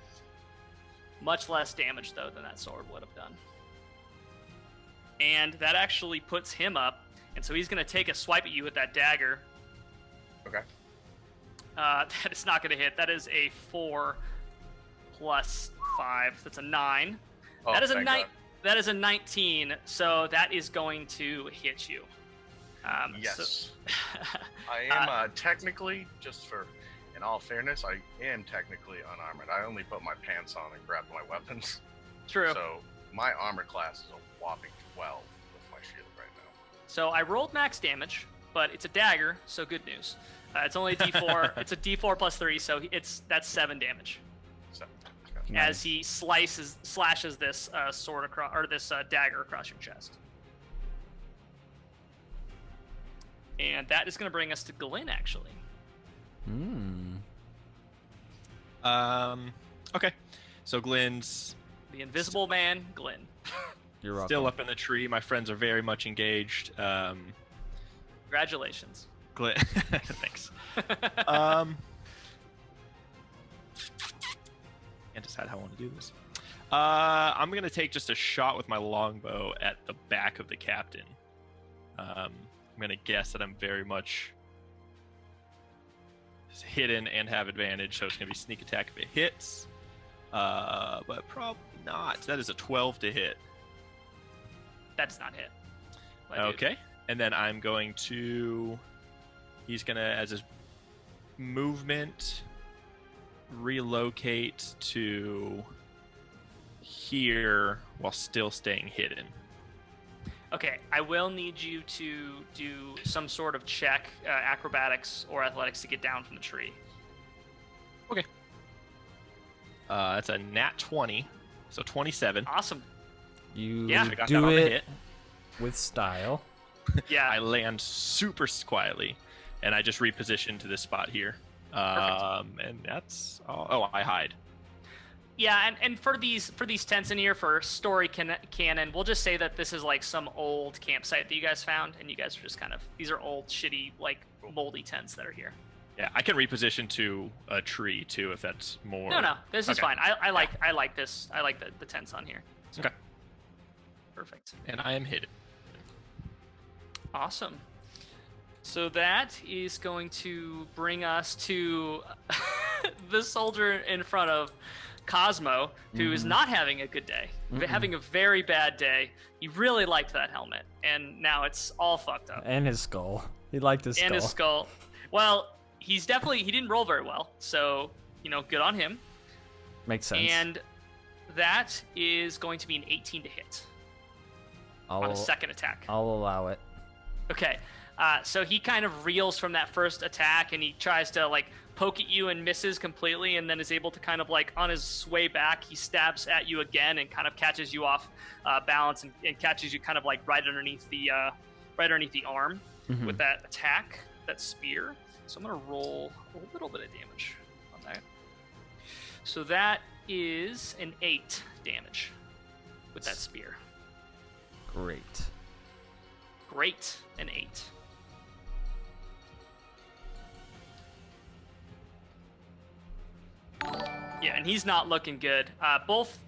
Speaker 3: Much less damage though than that sword would have done, and that actually puts him up, and so he's going to take a swipe at you with that dagger.
Speaker 1: Okay.
Speaker 3: That is not going to hit. That is a 4 plus 5. That's a 9.
Speaker 1: Oh,
Speaker 3: that is a
Speaker 1: thank
Speaker 3: 9.
Speaker 1: God.
Speaker 3: That is a 19. So that is going to hit you.
Speaker 1: Yes.
Speaker 3: So,
Speaker 1: I am technically, just for, in all fairness, I am technically unarmored. I only put my pants on and grab my weapons.
Speaker 3: true.
Speaker 1: So my armor class is a whopping 12 with my shield right now.
Speaker 3: So I rolled max damage, but it's a dagger, so good news. It's only a D4. It's a D4 plus 3, so that's 7 damage.
Speaker 1: So,
Speaker 3: As he slashes this sword across, or this dagger across your chest. And that is going to bring us to Glenn, actually.
Speaker 2: Okay. So Glenn's
Speaker 3: The Invisible Man, Glenn.
Speaker 4: You're welcome.
Speaker 2: still up in the tree. My friends are very much engaged.
Speaker 3: Congratulations.
Speaker 2: Glenn, thanks. Can't decide how I want to do this. I'm gonna take just a shot with my longbow at the back of the captain. I'm gonna guess that I'm very much hidden and have advantage, so it's gonna be sneak attack if it hits. But probably not. That is a 12 to hit.
Speaker 3: That does not hit. My dude.
Speaker 2: Okay, and then I'm going to. He's gonna, as his movement, relocate to here while still staying hidden.
Speaker 3: Okay, I will need you to do some sort of check, acrobatics or athletics, to get down from the tree.
Speaker 2: Okay. That's a nat 20, so 27.
Speaker 3: Awesome.
Speaker 4: You
Speaker 3: Yeah.
Speaker 2: I got that
Speaker 4: do
Speaker 2: on the
Speaker 4: it
Speaker 2: hit.
Speaker 4: with style.
Speaker 3: Yeah.
Speaker 2: I land super quietly, and I just reposition to this spot here. And that's all. Oh, I hide.
Speaker 3: Yeah, and for these tents in here, for story canon, we'll just say that this is like some old campsite that you guys found, and you guys are just kind of, these are old, shitty, like moldy tents that are here.
Speaker 2: Yeah, I can reposition to a tree too if that's more.
Speaker 3: No, this is
Speaker 2: Okay.
Speaker 3: fine. I like this. I like the tents on here. So,
Speaker 2: Okay.
Speaker 3: perfect.
Speaker 2: And I am hidden.
Speaker 3: Awesome. So that is going to bring us to the soldier in front of Cosmo, who is not having a good day, having a very bad day. He really liked that helmet, and now it's all fucked up.
Speaker 4: And his skull. He liked his skull.
Speaker 3: And his skull. Well, he didn't roll very well, so, good on him.
Speaker 4: Makes sense.
Speaker 3: And that is going to be an 18 to hit on a second attack.
Speaker 4: I'll allow it.
Speaker 3: Okay, so he kind of reels from that first attack, and he tries to poke at you and misses completely, and then is able to kind of on his way back, he stabs at you again and kind of catches you off balance and catches you kind of right underneath the arm with that attack, that spear. So I'm going to roll a little bit of damage on that. So that is an 8 damage with that spear.
Speaker 4: Great.
Speaker 3: Great, an 8. Yeah, and he's not looking good. Both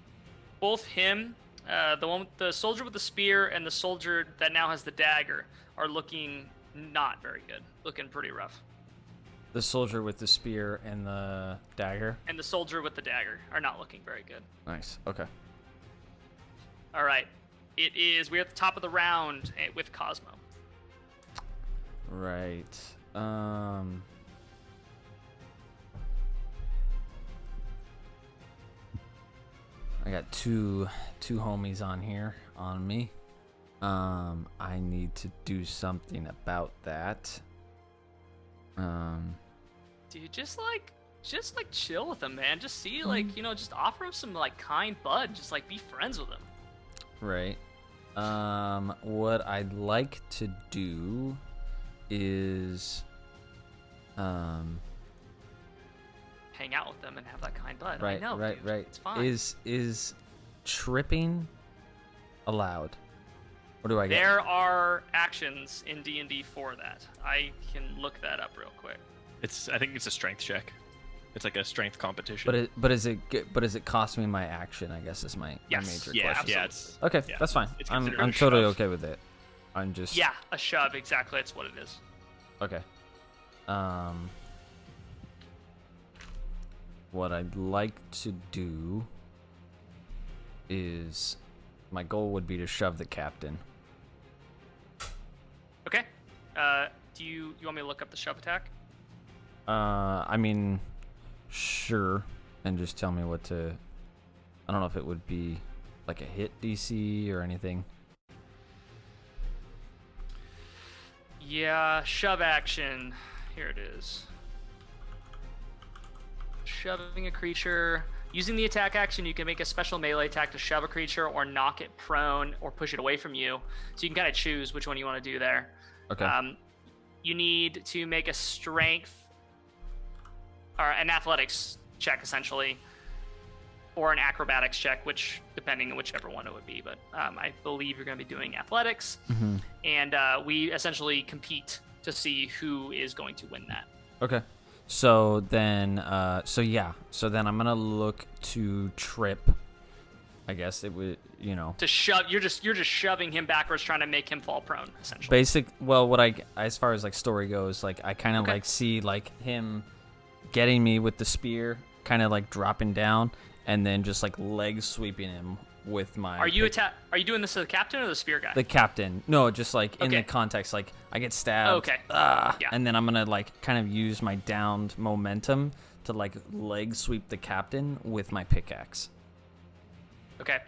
Speaker 3: him, the soldier with the spear, and the soldier that now has the dagger are looking not very good. Looking pretty rough.
Speaker 4: The soldier with the spear and the dagger?
Speaker 3: And the soldier with the dagger are not looking very good.
Speaker 4: Nice. Okay.
Speaker 3: All right. We're at the top of the round with Cosmo.
Speaker 4: Right. I got two homies on me. I need to do something about that.
Speaker 3: Dude, just chill with him, man. Just see, just offer him some kind bud. Just be friends with him.
Speaker 4: Right. What I'd like to do is
Speaker 3: hang out with them and have that kind bud.
Speaker 4: Right,
Speaker 3: I know,
Speaker 4: right,
Speaker 3: dude.
Speaker 4: right.
Speaker 3: It's fine.
Speaker 4: Is tripping allowed? What do I get?
Speaker 3: There are actions in D&D for that. I can look that up real quick.
Speaker 2: I think it's a strength check. It's like a strength competition.
Speaker 4: But does it cost me my action? I guess is my major question.
Speaker 2: Yeah, it's
Speaker 4: Okay,
Speaker 2: yeah.
Speaker 4: that's fine.
Speaker 2: It's
Speaker 4: I'm
Speaker 2: considered a
Speaker 4: totally
Speaker 2: shove.
Speaker 4: okay with it. I'm just
Speaker 3: Yeah, a shove. Exactly, that's what it is.
Speaker 4: okay. What I'd like to do is my goal would be to shove the captain.
Speaker 3: Okay. Do you want me to look up the shove attack?
Speaker 4: I mean, sure, and just tell me what to. I don't know if it would be like a hit DC or anything.
Speaker 3: Yeah, shove action. Here it is. Shoving a creature. Using the attack action, you can make a special melee attack to shove a creature or knock it prone or push it away from you. So you can kind of choose which one you want to do there.
Speaker 4: Okay.
Speaker 3: You need to make a strength or an athletics check, essentially, or an acrobatics check, which depending on whichever one it would be. But I believe you're going to be doing athletics, and we essentially compete to see who is going to win that.
Speaker 4: Okay. So then I'm gonna look to trip. I guess it would,
Speaker 3: To shove, you're just shoving him backwards, trying to make him fall prone, essentially.
Speaker 4: What as far as story goes, I kind of see him getting me with the spear, kind of dropping down, and then just leg sweeping him with my.
Speaker 3: Are you doing this to the captain or the spear guy?
Speaker 4: The captain. No, just in the context, I get stabbed.
Speaker 3: Okay.
Speaker 4: Yeah. And then I'm gonna kind of use my downed momentum to leg sweep the captain with my pickaxe.
Speaker 3: Okay.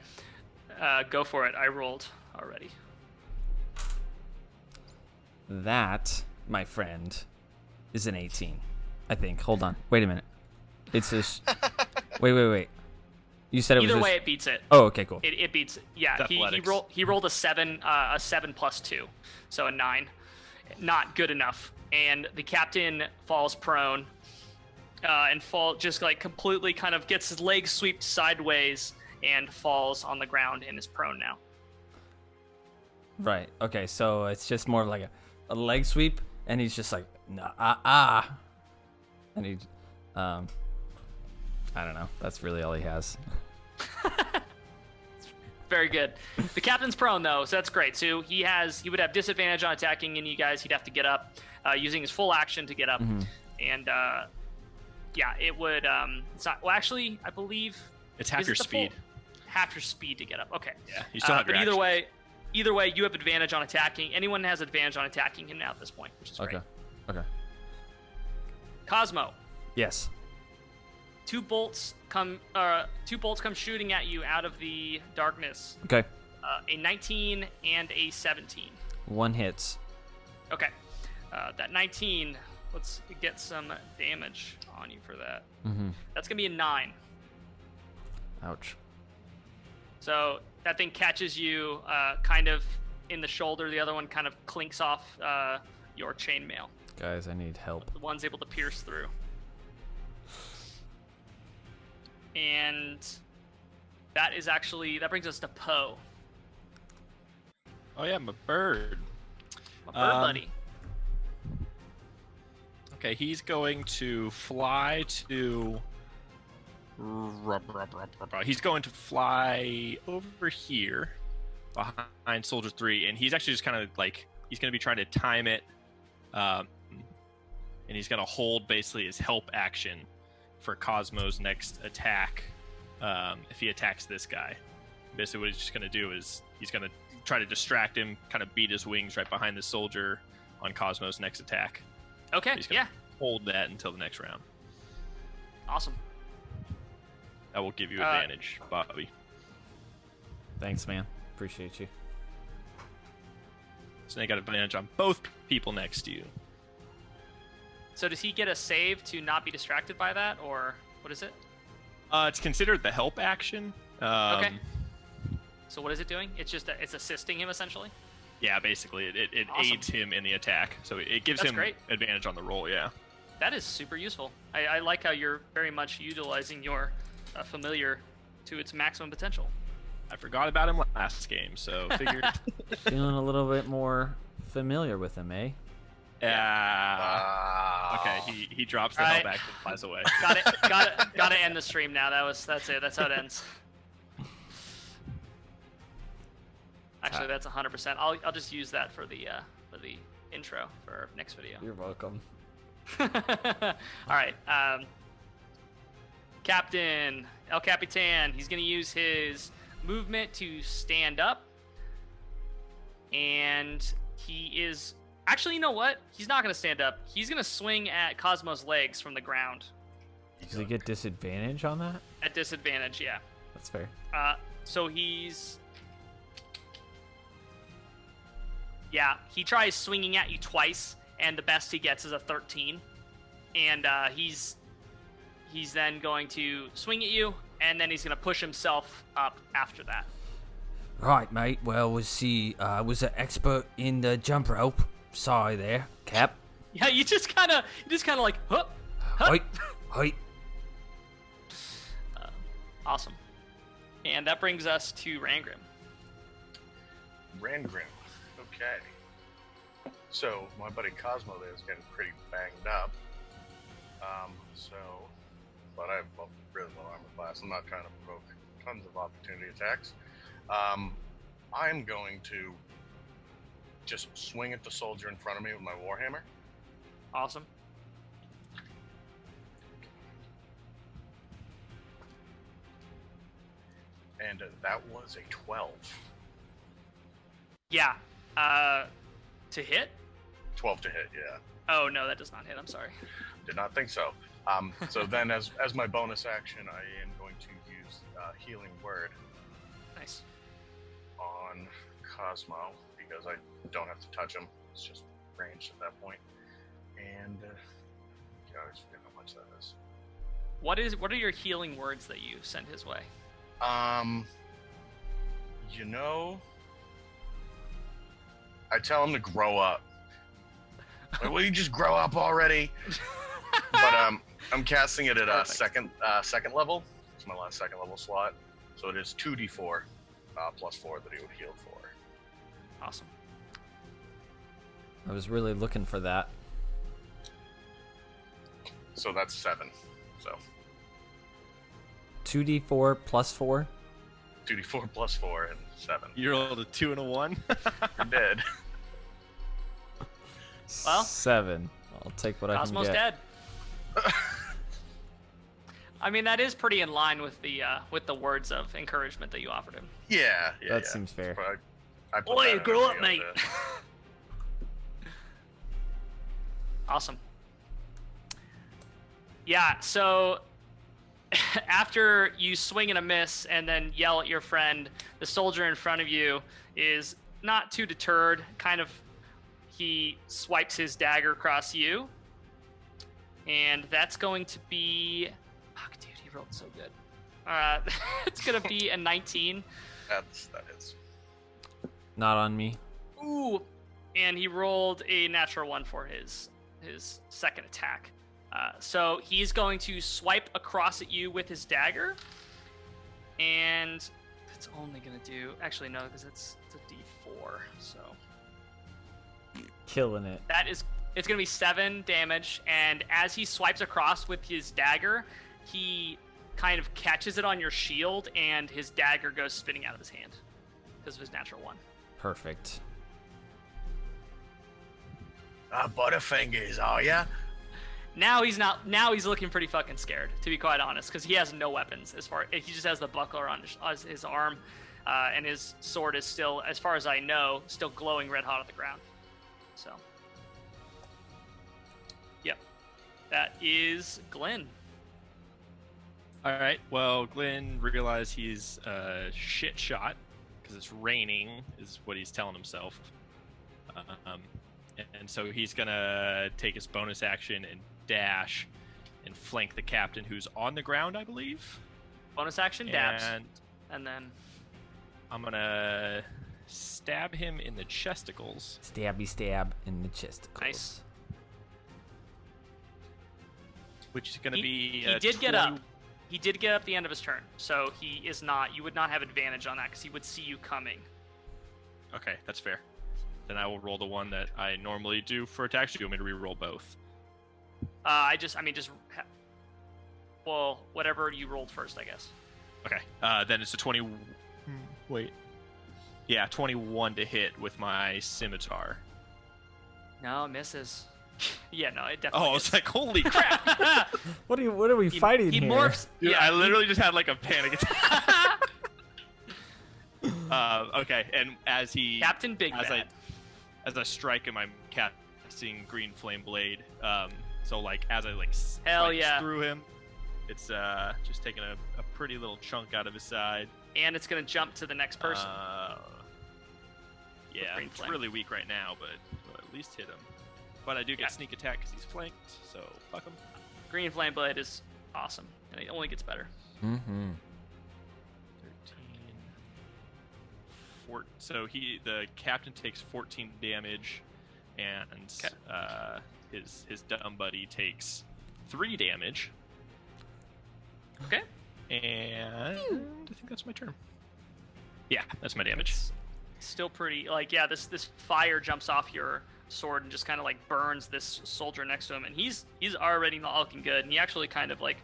Speaker 3: Go for it. I rolled already.
Speaker 4: That, my friend, is an 18. I think. Hold on. Wait a minute. It's this. Wait. You said it was.
Speaker 3: Either way, it beats it.
Speaker 4: Oh, okay, cool.
Speaker 3: It beats it. Yeah,
Speaker 2: Athletics.
Speaker 3: he rolled a 7 plus 2, so a 9. Not good enough. And the captain falls prone, and completely kind of gets his legs swept sideways and falls on the ground and is prone now.
Speaker 4: Right. Okay. So it's just more like a leg sweep, and he's just nah, and he, I don't know. That's really all he has.
Speaker 3: Very good. The captain's prone though, so that's great. So he would have disadvantage on attacking any of you guys. He'd have to get up, using his full action to get up, and it would. It's not. Well, actually, I believe
Speaker 2: it's half your speed.
Speaker 3: Half your speed to get up. Okay.
Speaker 2: Yeah, you still have your
Speaker 3: but
Speaker 2: action.
Speaker 3: either way, you have advantage on attacking. Anyone has advantage on attacking him now at this point, which is great.
Speaker 4: Okay.
Speaker 3: Cosmo.
Speaker 4: Yes.
Speaker 3: Two bolts come shooting at you out of the darkness.
Speaker 4: Okay.
Speaker 3: A 19 and a 17.
Speaker 4: One hits.
Speaker 3: Okay. That 19, let's get some damage on you for that. That's going to be a 9.
Speaker 4: Ouch.
Speaker 3: So that thing catches you kind of in the shoulder. The other one kind of clinks off your chainmail.
Speaker 4: Guys, I need help.
Speaker 3: The one's able to pierce through. And that brings us to Poe.
Speaker 2: Oh yeah, my bird.
Speaker 3: My bird buddy.
Speaker 2: Okay, he's going to fly to. He's going to fly over here behind Soldier 3, and he's actually just kind of like he's going to be trying to time it, and he's going to hold basically his help action for Cosmo's next attack. If he attacks this guy, basically what he's just going to do is he's going to try to distract him, kind of beat his wings right behind the soldier on Cosmo's next attack.
Speaker 3: Okay,
Speaker 2: He's gonna hold that until the next round.
Speaker 3: Awesome.
Speaker 2: That will give you advantage, Bobby.
Speaker 4: Thanks, man. Appreciate you.
Speaker 2: So they got advantage on both people next to you.
Speaker 3: So does he get a save to not be distracted by that, or what is it?
Speaker 2: It's considered the help action.
Speaker 3: Okay. So what is it doing? It's just it's assisting him essentially.
Speaker 2: Yeah, basically, it
Speaker 3: Awesome.
Speaker 2: aids him in the attack, so it gives
Speaker 3: That's
Speaker 2: him
Speaker 3: great.
Speaker 2: advantage on the roll. Yeah.
Speaker 3: That is super useful. I like how you're very much utilizing your familiar to its maximum potential.
Speaker 2: I forgot about him last game, so figured.
Speaker 4: Feeling a little bit more familiar with him, eh?
Speaker 2: Okay, he drops the
Speaker 3: All
Speaker 2: help
Speaker 3: right.
Speaker 2: action and flies away.
Speaker 3: Got to end the stream now. That's it. That's how it ends. Actually, that's 100%. I'll just use that for the intro for our next video.
Speaker 4: You're welcome.
Speaker 3: All right, Captain El Capitan. He's gonna use his movement to stand up, and he is actually. You know what? He's not gonna stand up. He's gonna swing at Cosmo's legs from the ground.
Speaker 4: Does he get disadvantage on that?
Speaker 3: At disadvantage, yeah.
Speaker 4: That's fair.
Speaker 3: So he's. Yeah, he tries swinging at you twice, and the best he gets is a 13. And he's then going to swing at you, and then he's going to push himself up after that.
Speaker 4: Right, mate. Well, was an expert in the jump rope. Sorry there, Cap.
Speaker 3: Yeah, you just kind of like, huh,
Speaker 4: Hi, hi.
Speaker 3: Awesome. And that brings us to Rangrim.
Speaker 1: Rangrim. Okay. So my buddy Cosmo there is getting pretty banged up. But I have a really low armor class. I'm not trying to provoke tons of opportunity attacks. I'm going to just swing at the soldier in front of me with my warhammer.
Speaker 3: Awesome.
Speaker 1: And that was a 12.
Speaker 3: Yeah. To hit?
Speaker 1: 12 to hit, yeah.
Speaker 3: Oh, no, that does not hit. I'm sorry.
Speaker 1: Did not think so. So then as my bonus action, I am going to use Healing Word
Speaker 3: Nice.
Speaker 1: on Cosmo, because I don't have to touch him. It's just ranged at that point. And I always forget how much that is.
Speaker 3: What are your healing words that you send his way?
Speaker 1: You know, I tell him to grow up. Like, will you just grow up already? But I'm casting it at
Speaker 3: Perfect.
Speaker 1: second level. It's my last second level slot, so it is 2d4 plus 4 that he would heal for.
Speaker 3: Awesome.
Speaker 4: I was really looking for that.
Speaker 1: So that's 7. So
Speaker 4: 2d4 plus 4.
Speaker 1: 2d4 plus 4 and 7.
Speaker 2: You rolled a 2 and a 1.
Speaker 1: You're dead.
Speaker 3: Well,
Speaker 4: 7. I'll take what
Speaker 3: Cosmo's
Speaker 4: I can get.
Speaker 3: dead. I mean, that is pretty in line with the words of encouragement that you offered him.
Speaker 1: Yeah.
Speaker 4: That seems fair.
Speaker 1: I put
Speaker 3: Oi,
Speaker 1: that
Speaker 3: grow
Speaker 1: energy
Speaker 3: up, mate.
Speaker 1: into-
Speaker 3: Awesome. Yeah, so after you swing and a miss and then yell at your friend, the soldier in front of you is not too deterred. Kind of, he swipes his dagger across you. And that's going to be... Fuck, dude, he rolled so good. It's going to be a 19.
Speaker 1: That is.
Speaker 4: Not on me.
Speaker 3: Ooh, and he rolled a natural 1 for his his second attack. So he's going to swipe across at you with his dagger, and it's only going to do. Actually, no, because it's a D4. So
Speaker 4: Killing it.
Speaker 3: it's going to be 7 damage. And as he swipes across with his dagger, he kind of catches it on your shield, and his dagger goes spinning out of his hand because of his natural 1.
Speaker 4: Perfect.
Speaker 1: Butterfingers, are ya?
Speaker 3: Now he's not. Now he's looking pretty fucking scared, to be quite honest, because he has no weapons. He just has the buckler on his arm, and his sword is still, as far as I know, still glowing red hot on the ground. So, yep, that is Glenn.
Speaker 2: All right. Well, Glenn realized he's shit shot because it's raining, is what he's telling himself. And so he's gonna take his bonus action and dash and flank the captain, who's on the ground, I believe.
Speaker 3: Bonus action, dabs, and then
Speaker 2: I'm gonna stab him in the chesticles.
Speaker 4: Stabby stab in the chesticles.
Speaker 3: Nice.
Speaker 2: Which is gonna be.
Speaker 3: He did get up. He did get up the end of his turn, so he is not. You would not have advantage on that because he would see you coming.
Speaker 2: Okay, that's fair. Then I will roll the one that I normally do for attacks. Do you want me to re-roll both?
Speaker 3: Well, whatever you rolled first, I guess.
Speaker 2: Okay. Then it's a 20. Wait. Yeah, 21 to hit with my scimitar.
Speaker 3: No, it misses. Yeah, no, it definitely.
Speaker 2: Oh, I was like, holy crap!
Speaker 4: What are we fighting
Speaker 3: he
Speaker 4: here?
Speaker 3: morphs.
Speaker 2: Dude,
Speaker 3: yeah,
Speaker 2: I literally just had like a panic attack. Okay, and as he
Speaker 3: Captain Big Bad.
Speaker 2: As I strike him, I'm casting Green Flame Blade. So like as I like
Speaker 3: Hell
Speaker 2: slice
Speaker 3: yeah.
Speaker 2: through him, it's just taking a pretty little chunk out of his side.
Speaker 3: And it's gonna jump to the next person.
Speaker 2: Yeah,
Speaker 3: Green
Speaker 2: it's
Speaker 3: Flame.
Speaker 2: really weak right now, but we'll at least hit him. But I do get sneak attack because he's flanked, so fuck him.
Speaker 3: Green Flame Blade is awesome, and it only gets better.
Speaker 4: Mm-hmm.
Speaker 2: 13. So the captain takes 14 damage, and his dumb buddy takes 3 damage.
Speaker 3: Okay.
Speaker 2: And I think that's my turn. Yeah, that's my damage.
Speaker 3: It's still pretty. This fire jumps off your sword and just kind of like burns this soldier next to him, and he's already not looking good, and he actually kind of like,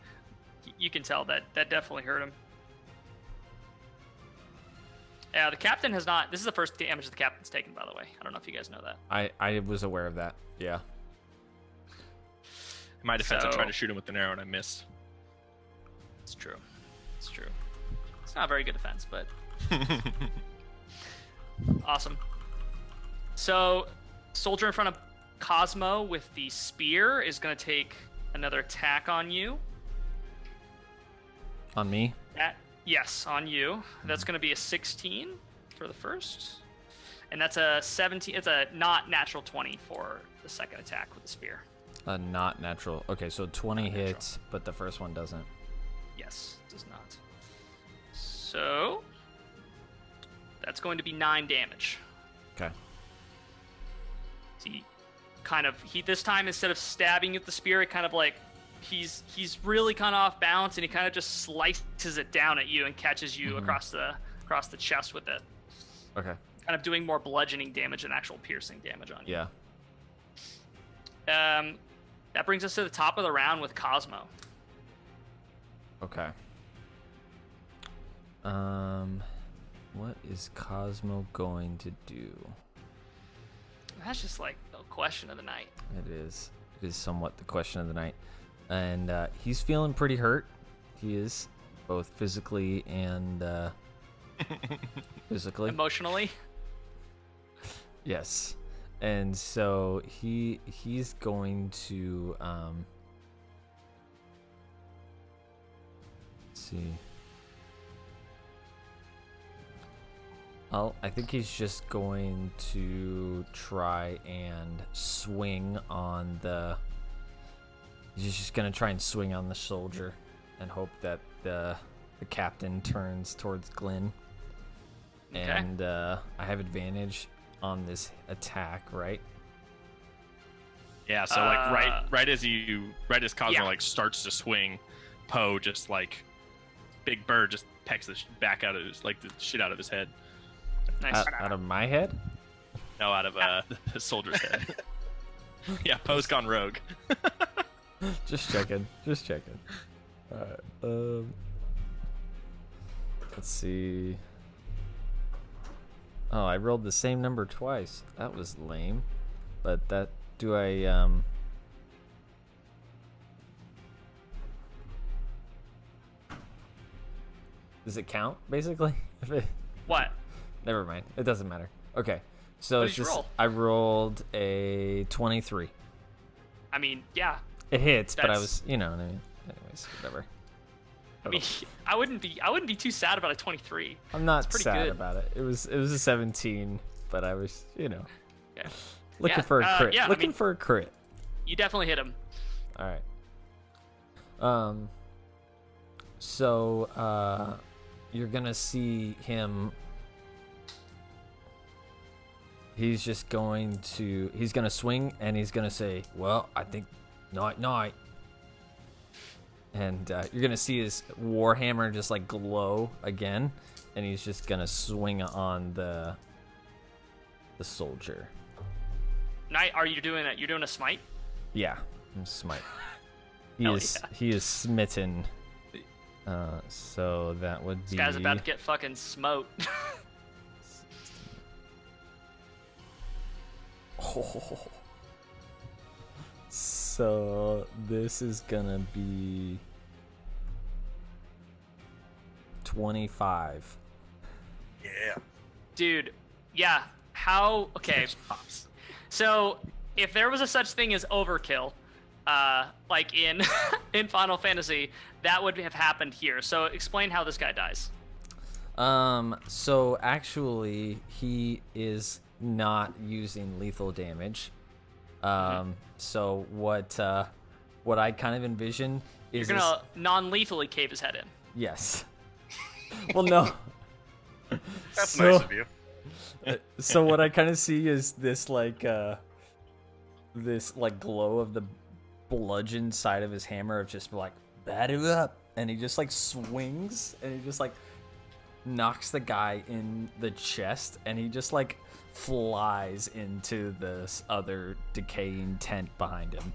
Speaker 3: you can tell that definitely hurt him. Yeah, the captain has not. This is the first damage the captain's taken, by the way. I don't know if you guys know that.
Speaker 4: I was aware of that. Yeah.
Speaker 2: In my defense, I tried to shoot him with an arrow and I missed.
Speaker 3: It's true. It's true. It's not a very good defense, but awesome. So, soldier in front of Cosmo with the spear is going to take another attack on you.
Speaker 4: On me?
Speaker 3: Yes, on you. That's going to be a 16 for the first. And that's a 17. It's a not natural 20 for the second attack with the spear.
Speaker 4: Not natural. Okay, so 20 hits, but the first one doesn't.
Speaker 3: Yes, it does not. So, that's going to be 9 damage.
Speaker 4: Okay.
Speaker 3: See, this time, instead of stabbing you with the spear, it kind of like, he's really kind of off balance, and he kind of just slices it down at you and catches you across the chest with it.
Speaker 4: Okay.
Speaker 3: Kind of doing more bludgeoning damage than actual piercing damage on you.
Speaker 4: Yeah.
Speaker 3: That brings us to the top of the round with Cosmo.
Speaker 4: Okay. What is Cosmo going to do?
Speaker 3: That's just like the question of the night.
Speaker 4: It is somewhat the question of the night. And he's feeling pretty hurt. He is, both physically and physically.
Speaker 3: Emotionally.
Speaker 4: Yes. And so he's going to let's see. Well, I think he's just going to try and swing on the. He's just gonna try and swing on the soldier, and hope that the captain turns towards Glenn.
Speaker 3: Okay.
Speaker 4: And I have advantage on this attack, right?
Speaker 2: Yeah, so like right as Cosmo like starts to swing, Poe just like Big Bird just pecks the back out of his the shit out of his head.
Speaker 3: Nice.
Speaker 4: Out of my head?
Speaker 2: No, out of the soldier's head. Yeah, Poe's gone rogue.
Speaker 4: Just checking. All right. Let's see. Oh, I rolled the same number twice. That was lame. But that do I does it count basically?
Speaker 3: What?
Speaker 4: Never mind. It doesn't matter. Okay. So
Speaker 3: What
Speaker 4: it's
Speaker 3: did you
Speaker 4: just
Speaker 3: roll?
Speaker 4: I rolled a 23.
Speaker 3: I mean, yeah.
Speaker 4: It hits, but I
Speaker 3: That's-
Speaker 4: was, you know what I mean. Anyways, whatever.
Speaker 3: I mean, I wouldn't be too sad about a 23.
Speaker 4: I'm not
Speaker 3: pretty
Speaker 4: sad
Speaker 3: good.
Speaker 4: about it. It was a 17, but I was,
Speaker 3: Yeah.
Speaker 4: looking
Speaker 3: Yeah,
Speaker 4: for a crit.
Speaker 3: yeah, I
Speaker 4: looking
Speaker 3: mean-
Speaker 4: for a crit.
Speaker 3: You definitely hit him.
Speaker 4: All right. So you're gonna see him. He's gonna swing and he's gonna say, "Well, I think night." And you're gonna see his warhammer just like glow again, and he's just gonna swing on the soldier.
Speaker 3: Knight, are you doing it? You're doing a smite?
Speaker 4: Yeah, smite.
Speaker 3: Hell
Speaker 4: He is smitten. So that would be.
Speaker 3: This guy's about to get fucking smote.
Speaker 4: Oh. So this is gonna be 25.
Speaker 1: Yeah.
Speaker 3: Dude, yeah. How? Okay. So, if there was a such thing as overkill, like in in Final Fantasy, that would have happened here. So, explain how this guy dies.
Speaker 4: So actually, he is not using lethal damage. So what I kind of envision is
Speaker 3: You're gonna non-lethally cave his head in.
Speaker 4: yes. Well, no.
Speaker 1: That's nice of you.
Speaker 4: So what I kind of see is this glow of the bludgeon side of his hammer of just like batter up, and he just like swings and he just like knocks the guy in the chest, and he just like flies into this other decaying tent behind him.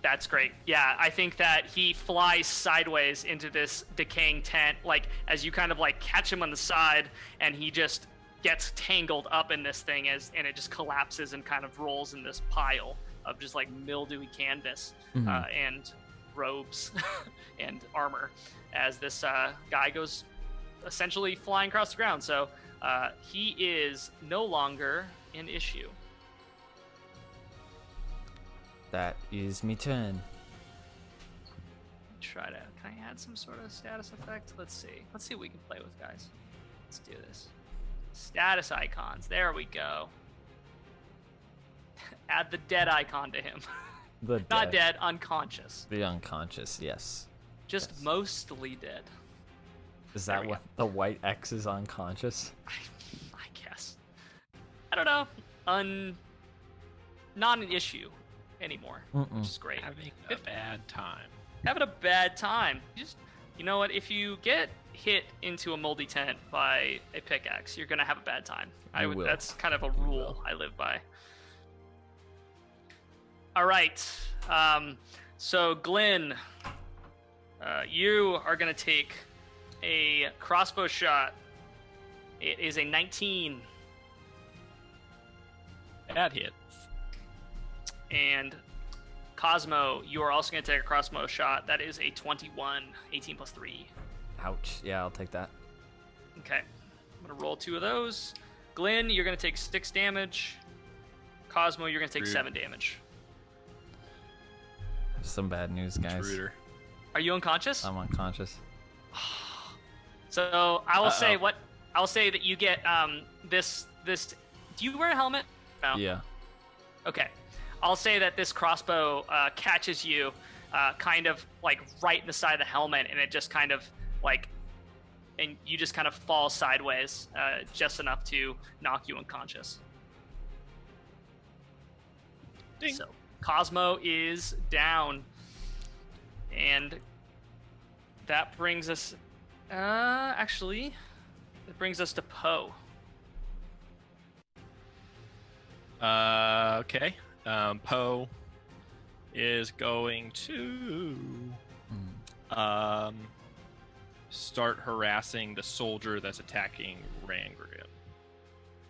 Speaker 3: That's great. Yeah, I think that he flies sideways into this decaying tent, like as you kind of like catch him on the side, and he just gets tangled up in this thing and it just collapses and kind of rolls in this pile of just like mildewy canvas and robes and armor as this guy goes essentially flying across the ground. So he is no longer an issue.
Speaker 4: That is me turn.
Speaker 3: Can I add some sort of status effect? Let's see what we can play with, guys. Let's do this. Status icons. There we go. Add the dead icon to him. Not dead, unconscious.
Speaker 4: The unconscious, yes.
Speaker 3: Just
Speaker 4: Yes.
Speaker 3: mostly dead.
Speaker 4: Is
Speaker 3: There
Speaker 4: that
Speaker 3: we
Speaker 4: what the white X is unconscious?
Speaker 3: I guess. I don't know. Not an issue anymore, which is great.
Speaker 2: Having a bad time.
Speaker 3: Having a bad time. You know what? If you get hit into a moldy tent by a pickaxe, you're gonna have a bad time.
Speaker 4: You will.
Speaker 3: That's kind of a rule I live by. All right. So Glenn, you are gonna take a crossbow shot. It is a 19,
Speaker 2: That hits.
Speaker 3: and Cosmo, you are also gonna take a crossbow shot. That is a 21, 18 plus 3.
Speaker 4: Ouch. Yeah, I'll take that.
Speaker 3: Okay, I'm gonna roll 2 of those. Glenn, you're gonna take 6 damage. Cosmo, you're gonna take
Speaker 2: Rude.
Speaker 3: 7 damage.
Speaker 4: Some bad news, guys.
Speaker 2: Intruder.
Speaker 3: Are you unconscious?
Speaker 4: I'm unconscious.
Speaker 3: So I will say
Speaker 2: Uh-oh.
Speaker 3: I'll say that you get this. Do you wear a helmet? No.
Speaker 4: Yeah.
Speaker 3: Okay. I'll say that this crossbow catches you, kind of like right in the side of the helmet, and it just kind of like, and you just kind of fall sideways, just enough to knock you unconscious.
Speaker 2: Ding.
Speaker 3: So Cosmo is down. And that brings us... actually, it brings us to Poe.
Speaker 2: Okay. Poe is going to start harassing the soldier that's attacking Rangrim.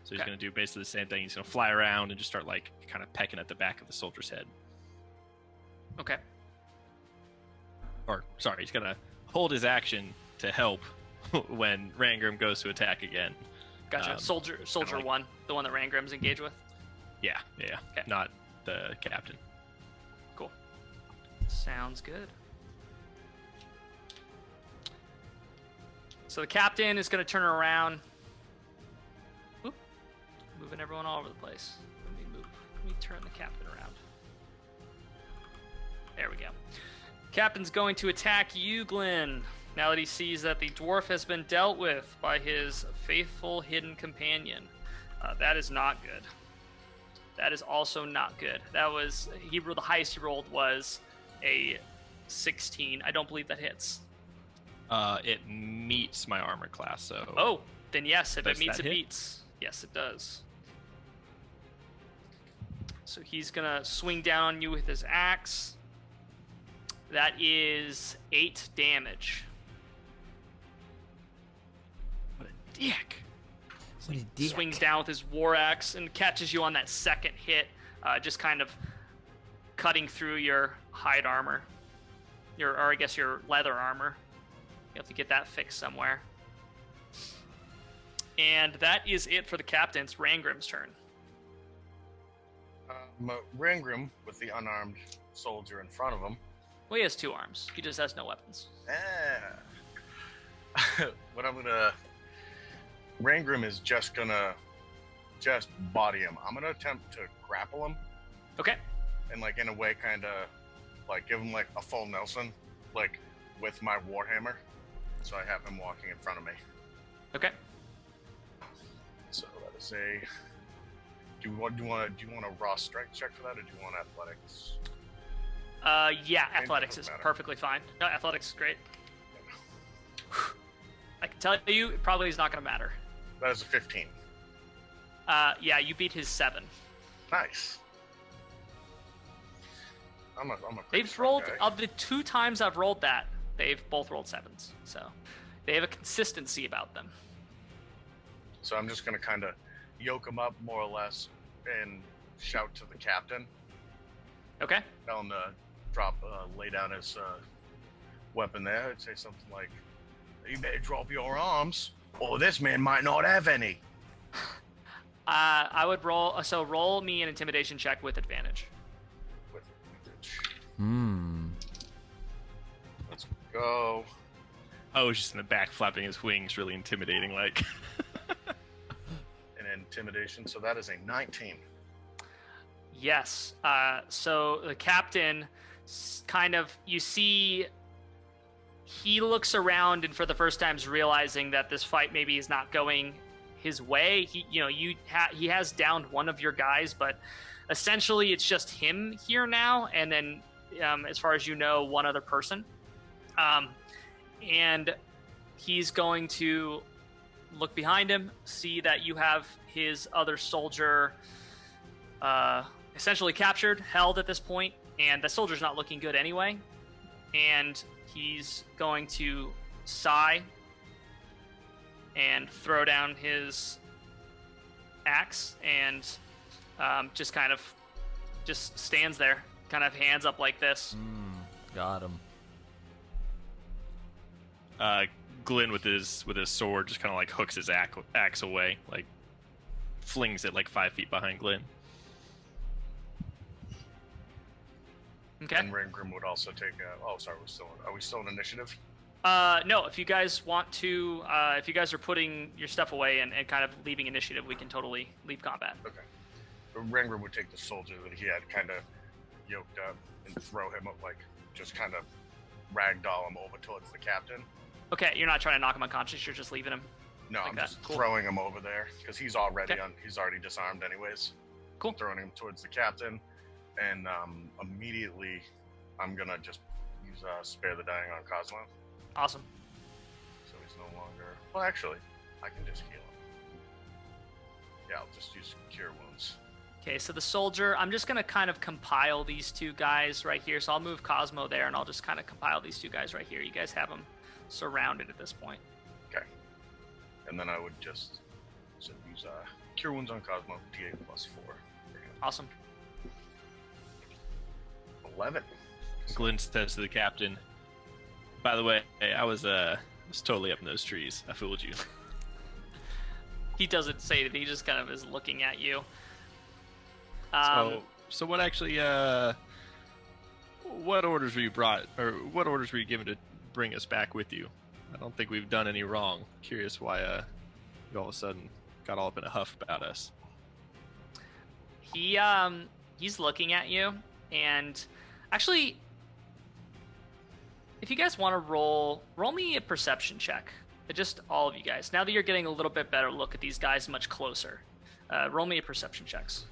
Speaker 2: So he's going to do basically the same thing. He's going to fly around and just start like kind of pecking at the back of the soldier's head.
Speaker 3: Okay.
Speaker 2: Or sorry, he's going to hold his action to help when Rangrim goes to attack again.
Speaker 3: Gotcha. Soldier
Speaker 2: like-
Speaker 3: 1, the one that Rangrim's engaged with.
Speaker 2: Yeah,
Speaker 3: Okay.
Speaker 2: not the captain.
Speaker 3: Cool. Sounds good. So the captain is going to turn around. Oop. Moving everyone all over the place. Let me turn the captain around. There we go. Captain's going to attack you, Glenn, now that he sees that the dwarf has been dealt with by his faithful hidden companion. That is not good. That is also not good. That was the highest he rolled was a 16. I don't believe that hits.
Speaker 2: It meets my armor class, so...
Speaker 3: Oh, then yes, if it
Speaker 2: Does
Speaker 3: meets,
Speaker 2: that
Speaker 3: it
Speaker 2: hit?
Speaker 3: beats. Yes, it does. So he's gonna swing down on you with his axe. That is 8 damage.
Speaker 2: What a dick!
Speaker 3: Swings down with his war axe and catches you on that second hit, just kind of cutting through your hide armor, or I guess your leather armor. You have to get that fixed somewhere. And that is it for the captain. It's Rangrim's turn.
Speaker 1: Rangrim, with the unarmed soldier in front of him.
Speaker 3: Well, he has 2 arms. He just has no weapons.
Speaker 1: What I'm gonna... Rangrim is just gonna body him. I'm gonna attempt to grapple him
Speaker 3: Okay.
Speaker 1: and like in a way kind of like give him like a full Nelson, like with my warhammer. So I have him walking in front of me.
Speaker 3: Okay.
Speaker 1: So that is a... Do you want a raw strength check for that, or do you want athletics?
Speaker 3: Yeah,
Speaker 1: Maybe
Speaker 3: athletics
Speaker 1: doesn't
Speaker 3: is
Speaker 1: matter.
Speaker 3: perfectly fine. No, athletics is great. I can tell you, it probably is not going to matter.
Speaker 1: That is a 15.
Speaker 3: Yeah, you beat his 7.
Speaker 1: Nice. I'm a pretty
Speaker 3: They've
Speaker 1: strong
Speaker 3: rolled,
Speaker 1: guy.
Speaker 3: of the 2 times I've rolled that, they've both rolled 7s. So they have a consistency about them.
Speaker 1: So I'm just gonna kind of yoke him up more or less and shout to the captain.
Speaker 3: Okay?
Speaker 1: Tell him to lay down his weapon there. I'd say something like, "You better drop your arms, or this man might not have any."
Speaker 3: I would roll, so roll me an intimidation check with advantage.
Speaker 1: With advantage. Let's go.
Speaker 2: Oh, he's just in the back flapping his wings, really intimidating, like...
Speaker 1: An intimidation. So that is a 19.
Speaker 3: Yes. So the captain kind of, you see, he looks around and for the first time is realizing that this fight maybe is not going his way. He has downed one of your guys, but essentially it's just him here now. And then, as far as you know, one other person. And he's going to look behind him, see that you have his other soldier essentially captured, held at this point, and the soldier's not looking good anyway. And he's going to sigh and throw down his axe and just kind of just stands there, kind of hands up like this.
Speaker 4: Got him.
Speaker 2: Glenn with his sword just kind of like hooks his axe away, like flings it like 5 feet behind Glenn.
Speaker 3: Okay.
Speaker 1: And Rangrim would also take a... Oh, sorry, are we still in initiative?
Speaker 3: No, if you guys want to, if you guys are putting your stuff away and kind of leaving initiative, we can totally leave combat.
Speaker 1: Okay. But Rangrim would take the soldier that he had kind of yoked up and throw him up, like, just kind of ragdoll him over towards the captain.
Speaker 3: Okay, you're not trying to knock him unconscious, you're just leaving him.
Speaker 1: No,
Speaker 3: Like
Speaker 1: I'm
Speaker 3: that.
Speaker 1: just
Speaker 3: Cool.
Speaker 1: throwing him over there because he's already
Speaker 3: Okay.
Speaker 1: he's already disarmed anyways.
Speaker 3: Cool.
Speaker 1: Throwing him towards the captain, and immediately I'm gonna just use Spare the Dying on Cosmo.
Speaker 3: Awesome.
Speaker 1: So he's no longer. Well, actually, I can just heal him. Yeah, I'll just use Cure Wounds.
Speaker 3: Okay, so the soldier, I'm just going to kind of compile these two guys right here. So I'll move Cosmo there, and I'll just kind of compile these two guys right here. You guys have them surrounded at this point.
Speaker 1: Okay. And then I would just use Cure Wounds on Cosmo, D8 +4.
Speaker 3: Awesome.
Speaker 1: 11.
Speaker 2: Glenn says to the captain, by the way, I was totally up in those trees. I fooled you.
Speaker 3: He doesn't say anything. He just kind of is looking at you.
Speaker 2: So what actually, what orders were you given to bring us back with you? I don't think we've done any wrong. Curious why you all of a sudden got all up in a huff about us.
Speaker 3: He's looking at you, and actually, if you guys want to roll me a perception check. Just all of you guys. Now that you're getting a little bit better look at these guys much closer, roll me a perception checks.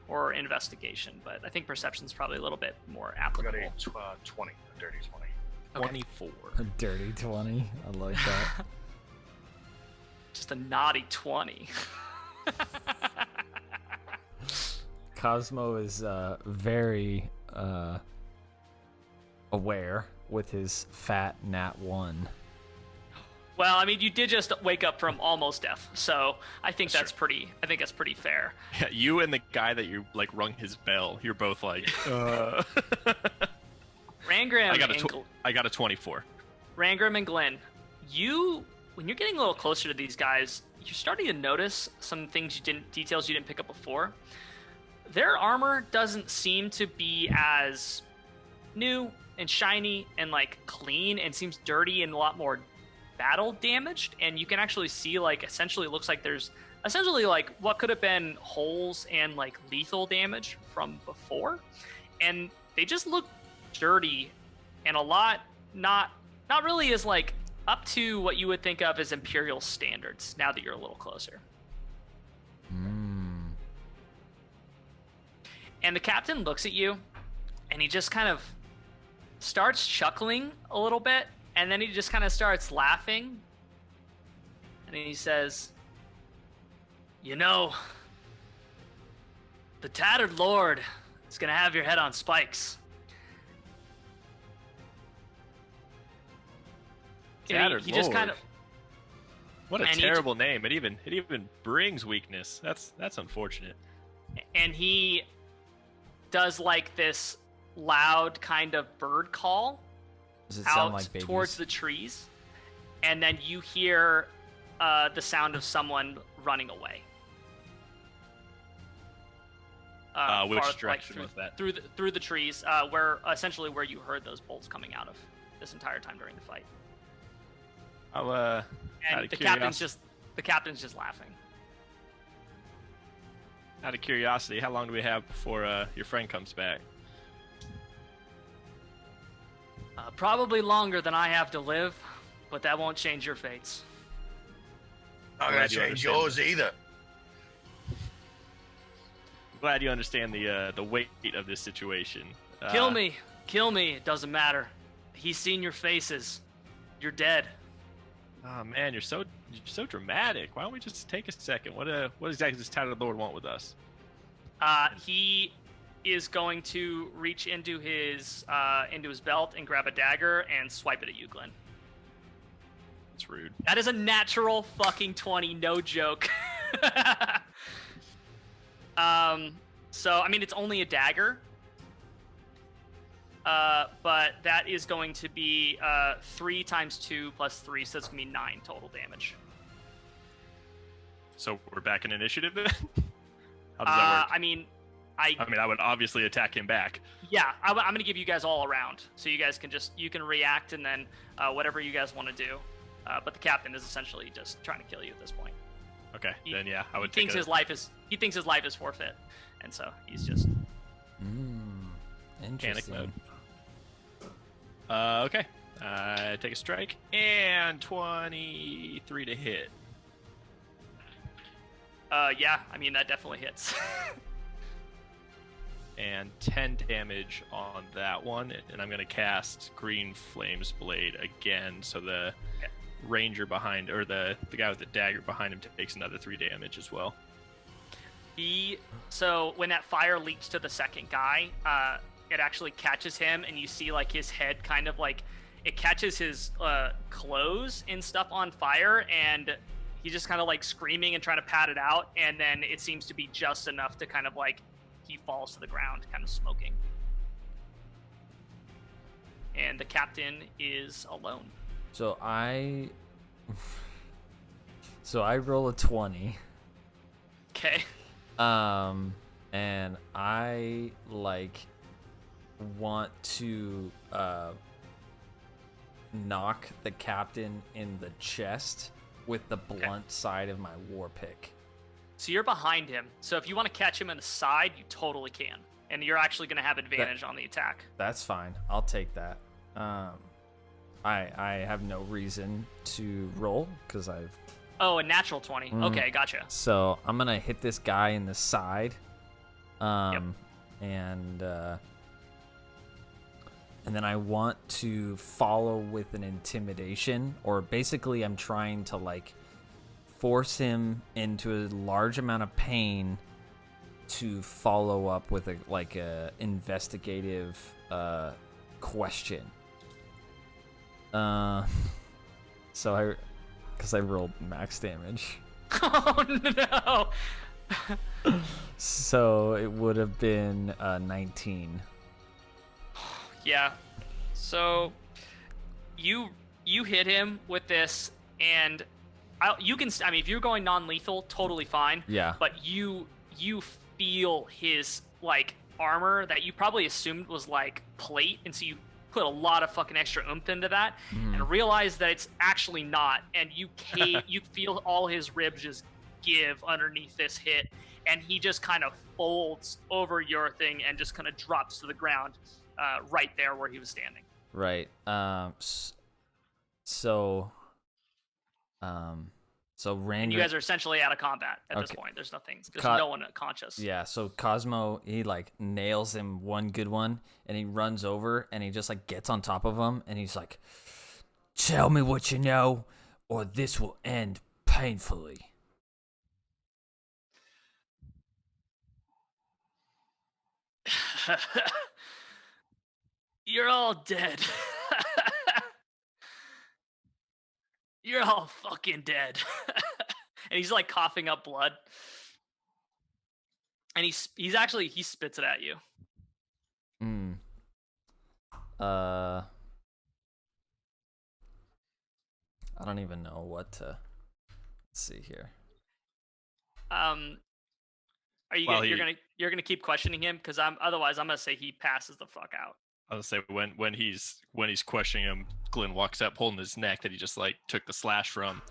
Speaker 3: Or investigation, but I think perception's probably a little bit more applicable.
Speaker 1: I got a 20, a dirty 20.
Speaker 3: Okay.
Speaker 2: 24.
Speaker 4: A dirty 20. I like that.
Speaker 3: Just a naughty 20.
Speaker 4: Cosmo is very aware with his fat nat 1.
Speaker 3: Well, I mean, you did just wake up from almost death, so I think that's pretty fair.
Speaker 2: Yeah, you and the guy that you like rung his bell, you're both like,
Speaker 3: Rangram
Speaker 2: I got a 24.
Speaker 3: Rangram and Glenn, when you're getting a little closer to these guys, you're starting to notice some details you didn't pick up before. Their armor doesn't seem to be as new and shiny and like clean, and seems dirty and a lot more battle damaged, and you can actually see like essentially it looks like there's essentially like what could have been holes and like lethal damage from before, and they just look dirty and a lot not really as like up to what you would think of as Imperial standards now that you're a little closer. And the captain looks at you and he just kind of starts chuckling a little bit. And then he just kind of starts laughing. And he says, you know, the Tattered Lord is going to have your head on spikes.
Speaker 2: Tattered
Speaker 3: he
Speaker 2: Lord.
Speaker 3: just kind of...
Speaker 2: What a terrible name. It even brings weakness. That's unfortunate.
Speaker 3: And he does like this loud kind of bird call.
Speaker 4: Does it
Speaker 3: out
Speaker 4: sound like babies?
Speaker 3: Towards the trees, and then you hear the sound of someone running away.
Speaker 2: Which direction was that?
Speaker 3: Through the trees, where you heard those bolts coming out of this entire time during the fight. And the captain's just laughing.
Speaker 2: Out of curiosity, how long do we have before your friend comes back?
Speaker 3: Probably longer than I have to live, but that won't change your fates.
Speaker 1: Not gonna change yours either.
Speaker 2: Glad you understand the weight of this situation.
Speaker 3: Kill me, it doesn't matter. He's seen your faces. You're dead.
Speaker 2: Oh man, you're so dramatic. Why don't we just take a second? What exactly does Tattered Lord want with us?
Speaker 3: He is going to reach into his belt and grab a dagger and swipe it at you, Glenn.
Speaker 2: That's rude.
Speaker 3: That is a natural fucking 20, no joke. So I mean, it's only a dagger, but that is going to be 3 times 2 plus 3, so that's gonna be 9 total damage.
Speaker 2: So we're back in initiative then? How does that work?
Speaker 3: I mean,
Speaker 2: I would obviously attack him back.
Speaker 3: Yeah, I'm going to give you guys all a round, so you guys can react and then whatever you guys want to do. But the captain is essentially just trying to kill you at this point.
Speaker 2: Okay, then yeah, I would.
Speaker 3: He thinks his life is forfeit, and so he's just
Speaker 4: Interesting.
Speaker 2: Panic mode. Okay, take a strike and 23 to hit.
Speaker 3: Yeah, I mean that definitely hits.
Speaker 2: and 10 damage on that one. And I'm going to cast Green Flames Blade again, so the ranger behind, or the guy with the dagger behind him takes another 3 damage as well.
Speaker 3: So when that fire leaps to the second guy, it actually catches him, and you see like his head kind of like, it catches his clothes and stuff on fire, and he's just kind of like screaming and trying to pat it out, and then it seems to be just enough to kind of like he falls to the ground, kind of smoking. And the captain is alone.
Speaker 4: So I roll a 20.
Speaker 3: Okay.
Speaker 4: And I like want to knock the captain in the chest with the blunt side of my war pick.
Speaker 3: So you're behind him. So if you want to catch him in the side, you totally can. And you're actually going to have advantage on the attack.
Speaker 4: That's fine. I'll take that. I have no reason to roll because I've...
Speaker 3: Oh, a natural 20. Okay, gotcha.
Speaker 4: So I'm going to hit this guy in the side. And then I want to follow with an intimidation, or basically I'm trying to like force him into a large amount of pain to follow up with a investigative question. Because I rolled max damage.
Speaker 3: Oh no!
Speaker 4: So it would have been 19.
Speaker 3: Yeah. So you hit him with this, and if you're going non-lethal, totally fine.
Speaker 4: Yeah.
Speaker 3: But you feel his like armor that you probably assumed was like plate, and so you put a lot of fucking extra oomph into that, and realize that it's actually not, and you feel all his ribs just give underneath this hit, and he just kind of folds over your thing and just kind of drops to the ground right there where he was standing.
Speaker 4: Right. So Rand,
Speaker 3: and you guys are essentially out of combat at this point. There's no one conscious.
Speaker 4: Yeah, so Cosmo, he like nails him one good one, and he runs over and he just like gets on top of him, and he's like, "Tell me what you know, or this will end painfully."
Speaker 3: You're all dead. You're all fucking dead. And he's like coughing up blood. And he spits it at you.
Speaker 4: I don't even know what to... Let's see here.
Speaker 3: Are you you're gonna keep questioning him? Because otherwise I'm gonna say he passes the fuck out.
Speaker 2: I was gonna say when he's questioning him, Glenn walks up holding his neck that he just like took the slash from,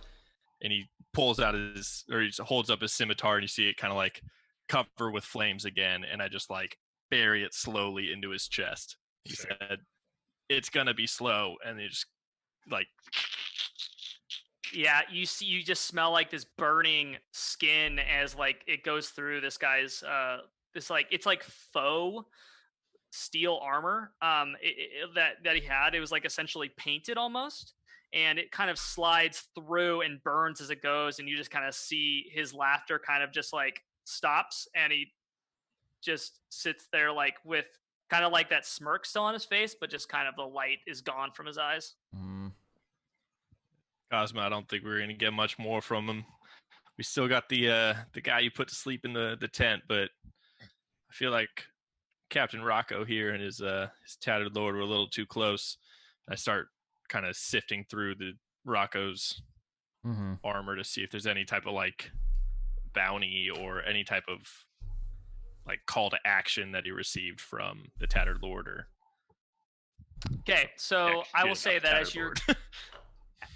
Speaker 2: and he pulls out he holds up his scimitar, and you see it kind of like cover with flames again, and I just like bury it slowly into his chest. He said, "It's gonna be slow," and they just like.
Speaker 3: Yeah, you just smell like this burning skin as like it goes through this guy's it's like faux steel armor that he had. It was like essentially painted almost, and it kind of slides through and burns as it goes, and you just kind of see his laughter kind of just like stops, and he just sits there like with kind of like that smirk still on his face, but just kind of the light is gone from his eyes.
Speaker 2: Cosmo, I don't think we're gonna get much more from him. We still got the guy you put to sleep in the tent, but I feel like Captain Rocco here and his tattered lord were a little too close. I start kind of sifting through the Rocco's armor to see if there's any type of like bounty or any type of like call to action that he received from the tattered lord. Or
Speaker 3: okay, so I will say that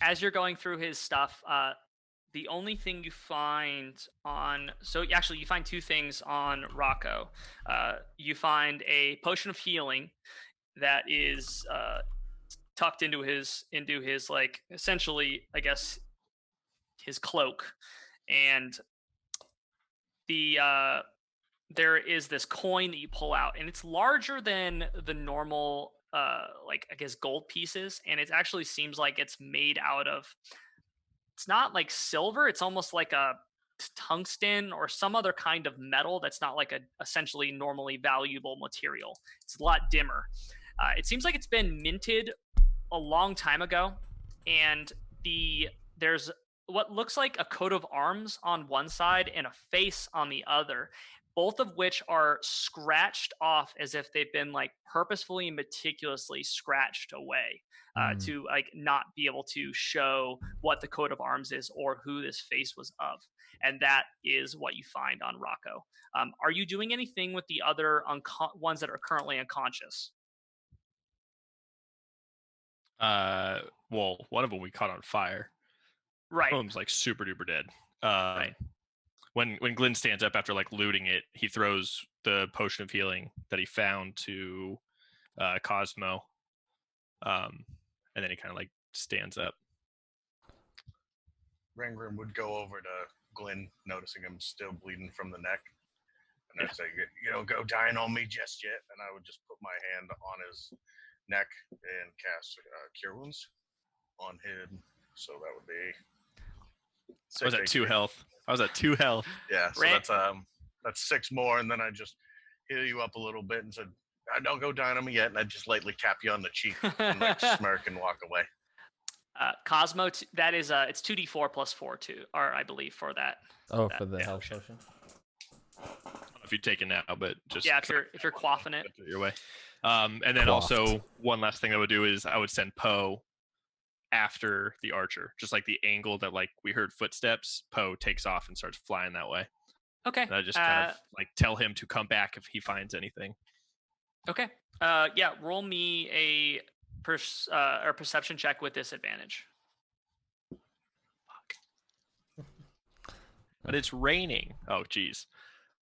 Speaker 3: as you're going through his stuff, the only thing you find you find two things on Rocco. You find a potion of healing that is tucked into his like essentially, I guess, his cloak, and the there is this coin that you pull out, and it's larger than the normal, like I guess gold pieces, and it actually seems like it's made out of. It's not like silver; it's almost like a tungsten or some other kind of metal that's not like a essentially normally valuable material. It's a lot dimmer. It seems like it's been minted a long time ago, and there's what looks like a coat of arms on one side and a face on the other, both of which are scratched off as if they've been like purposefully and meticulously scratched away to like not be able to show what the coat of arms is or who this face was of. And that is what you find on Rocco. Are you doing anything with the other ones that are currently unconscious?
Speaker 2: Well, one of them we caught on fire.
Speaker 3: Right.
Speaker 2: One of them's like super duper dead.
Speaker 3: Right.
Speaker 2: When Glenn stands up after like looting it, he throws the potion of healing that he found to Cosmo, and then he kind of like stands up.
Speaker 1: Rangram would go over to Glenn, noticing him still bleeding from the neck, and I'd say, "You don't go dying on me just yet." And I would just put my hand on his neck and cast Cure Wounds on him. So that would be.
Speaker 2: I was at 2 health.
Speaker 1: Yeah, so that's 6 more, and then I just heal you up a little bit and said, "Don't go down on me yet," and I just lightly tap you on the cheek and like smirk and walk away.
Speaker 3: Cosmo, that is it's 2d4 plus 4 too, or I believe for that.
Speaker 4: Oh, for the health potion.
Speaker 2: I don't know if you take it now, but just
Speaker 3: if you're quaffing it
Speaker 2: your way. And then also one last thing I would do is I would send Poe after the archer, just like the angle that like we heard footsteps. Poe takes off and starts flying that way.
Speaker 3: Okay.
Speaker 2: And I just kind of like tell him to come back if he finds anything.
Speaker 3: Okay. Yeah. Roll me a perception check with disadvantage.
Speaker 2: Fuck. But it's raining. Oh, geez.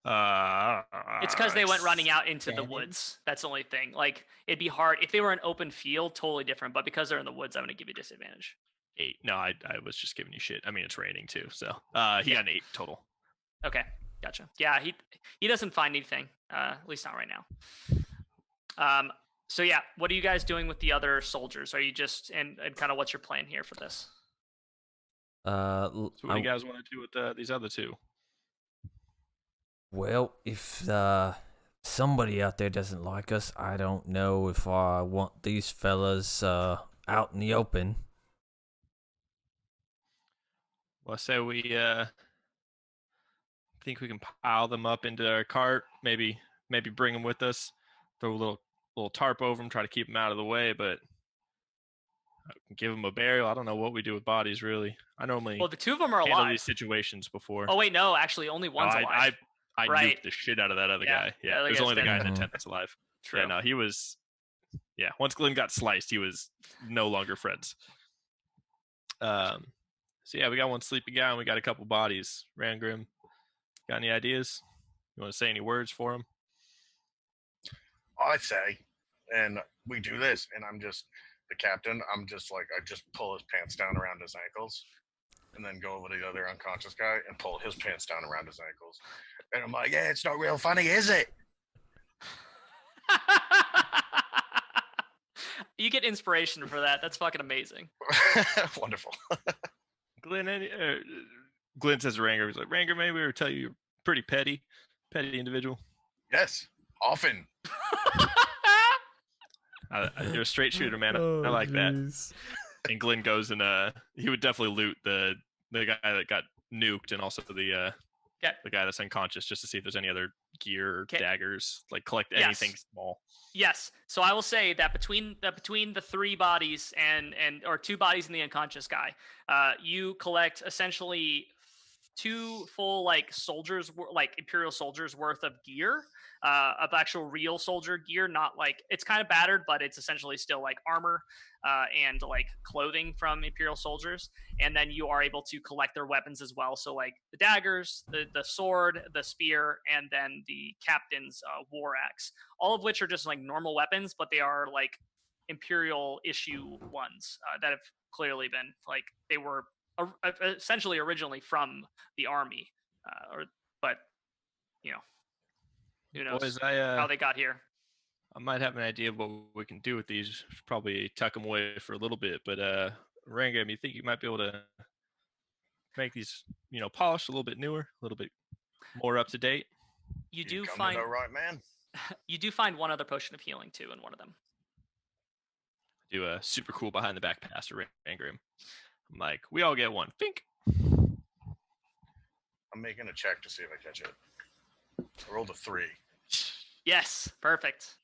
Speaker 3: It's because they went running out into the woods. That's the only thing. Like, it'd be hard if they were an open field, totally different. But because they're in the woods, I'm going to give you disadvantage.
Speaker 2: 8. No, I was just giving you shit. I mean, it's raining too, so he got an 8 total.
Speaker 3: Okay, gotcha. Yeah, he doesn't find anything. At least not right now. So yeah, what are you guys doing with the other soldiers? Are you just and kind of what's your plan here for this?
Speaker 2: So what do you guys want to do with these other 2?
Speaker 4: Well, if somebody out there doesn't like us, I don't know if I want these fellas out in the open.
Speaker 2: Well, I say we think we can pile them up into our cart. Maybe bring them with us. Throw a little tarp over them. Try to keep them out of the way, but give them a burial. I don't know what we do with bodies, really. I normally
Speaker 3: the 2 of them are
Speaker 2: handle
Speaker 3: alive.
Speaker 2: these situations before.
Speaker 3: Oh wait, no, actually, only one's alive.
Speaker 2: I nuked the shit out of that other guy. Yeah, there's only the guy in the tent that's alive.
Speaker 3: True.
Speaker 2: Yeah, no, he was. Yeah, once Glenn got sliced, he was no longer friends. So yeah, we got one sleepy guy and we got a couple bodies. Rangrim, got any ideas? You want to say any words for him?
Speaker 1: I say, and we do this, and I'm just the captain. I'm just like I just pull his pants down around his ankles, and then go over to the other unconscious guy and pull his pants down around his ankles. And I'm like, yeah, it's not real funny, is it?
Speaker 3: You get inspiration for that. That's fucking amazing.
Speaker 1: Wonderful.
Speaker 2: Glenn says to Ranger, he's like, Ranger, maybe we ever tell you you're pretty petty individual.
Speaker 1: Yes, often.
Speaker 2: You're a straight shooter, man. I like that. And Glenn goes and he would definitely loot the guy that got nuked and also the guy that's unconscious, just to see if there's any other gear or daggers, like collect anything small.
Speaker 3: Yes. So I will say that between the 3 bodies and or 2 bodies and the unconscious guy, you collect essentially 2 full like soldiers, like Imperial soldiers worth of gear, of actual real soldier gear, not like it's kind of battered, but it's essentially still like armor and like clothing from Imperial soldiers. And then you are able to collect their weapons as well. So like the daggers, the sword, the spear, and then the captain's war axe, all of which are just like normal weapons, but they are like Imperial issue ones that have clearly been like they were essentially originally from the army, but you know. Who knows
Speaker 2: Boys,
Speaker 3: how they got here?
Speaker 2: I might have an idea of what we can do with these. Should probably tuck them away for a little bit, but Rangam, you think you might be able to make these, polished, a little bit newer, a little bit more up to date?
Speaker 3: You do
Speaker 1: come
Speaker 3: find
Speaker 1: to the right man.
Speaker 3: you do find one other potion of healing too in one of them.
Speaker 2: Do a super cool behind the back pass to Rangam. I'm like, we all get one. Fink.
Speaker 1: I'm making a check to see if I catch it. I rolled a 3.
Speaker 3: Yes, perfect.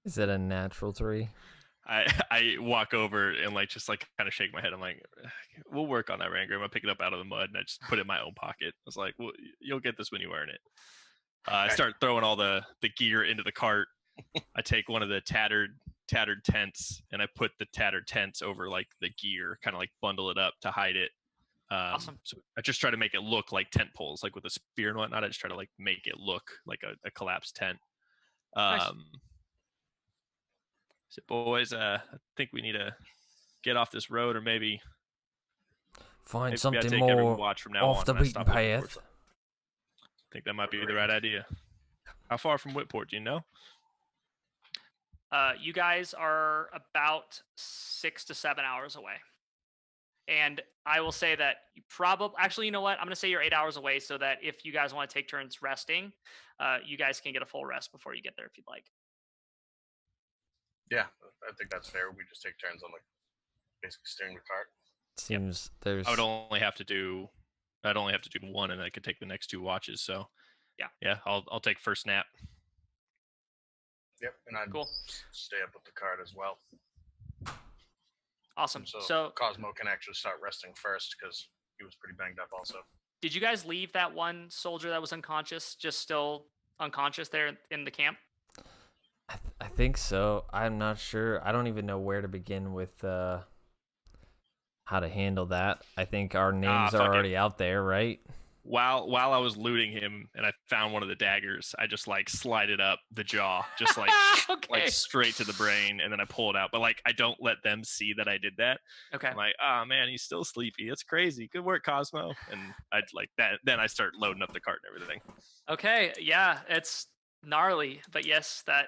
Speaker 4: Is it a natural 3?
Speaker 2: I walk over and just kind of shake my head. I'm like, we'll work on that, Rangam. I pick it up out of the mud and I just put it in my own pocket. I was like, well, you'll get this when you earn it. I start throwing all the gear into the cart. I take one of the tattered tents and I put the tattered tents over the gear, kind of bundle it up to hide it.
Speaker 3: Awesome.
Speaker 2: So I just try to make it look like tent poles, with a spear and whatnot. I just try to make it look like a collapsed tent.
Speaker 3: Nice.
Speaker 2: So boys, I think we need to get off this road, or maybe
Speaker 4: Find
Speaker 2: I
Speaker 4: something
Speaker 2: take every
Speaker 4: more
Speaker 2: watch from now
Speaker 4: off
Speaker 2: on
Speaker 4: the
Speaker 2: when I
Speaker 4: beaten
Speaker 2: stop at Whitport.
Speaker 4: path.
Speaker 2: I think that might be the right idea. How far from Whitport, do you know?
Speaker 3: You guys are about 6 to 7 hours away. And I will say that you probably, actually, you know what? I'm going to say you're 8 hours away so that if you guys want to take turns resting, you guys can get a full rest before you get there if you'd like.
Speaker 1: Yeah, I think that's fair. We just take turns on basically steering the cart.
Speaker 4: Seems there's.
Speaker 2: I'd only have to do one, and I could take the next 2 watches. So yeah, I'll take first nap.
Speaker 1: Yep, and I'd
Speaker 3: Cool.
Speaker 1: stay up with the cart as well.
Speaker 3: Awesome.
Speaker 1: So
Speaker 3: So
Speaker 1: Cosmo can actually start resting first because he was pretty banged up also.
Speaker 3: did you guys leave that one soldier that was unconscious, just still unconscious there in the camp?
Speaker 4: I think so. I'm not sure. I don't even know where to begin with how to handle that. I think our names are already out there, right?
Speaker 2: While I was looting him and I found one of the daggers, I just slided up the jaw, just
Speaker 3: Okay.
Speaker 2: straight to the brain, and then I pull it out. But I don't let them see that I did that.
Speaker 3: Okay.
Speaker 2: I'm like, oh man, he's still sleepy. It's crazy. Good work, Cosmo. And I'd that. Then I start loading up the cart and everything.
Speaker 3: Okay. Yeah, it's gnarly, but yes, that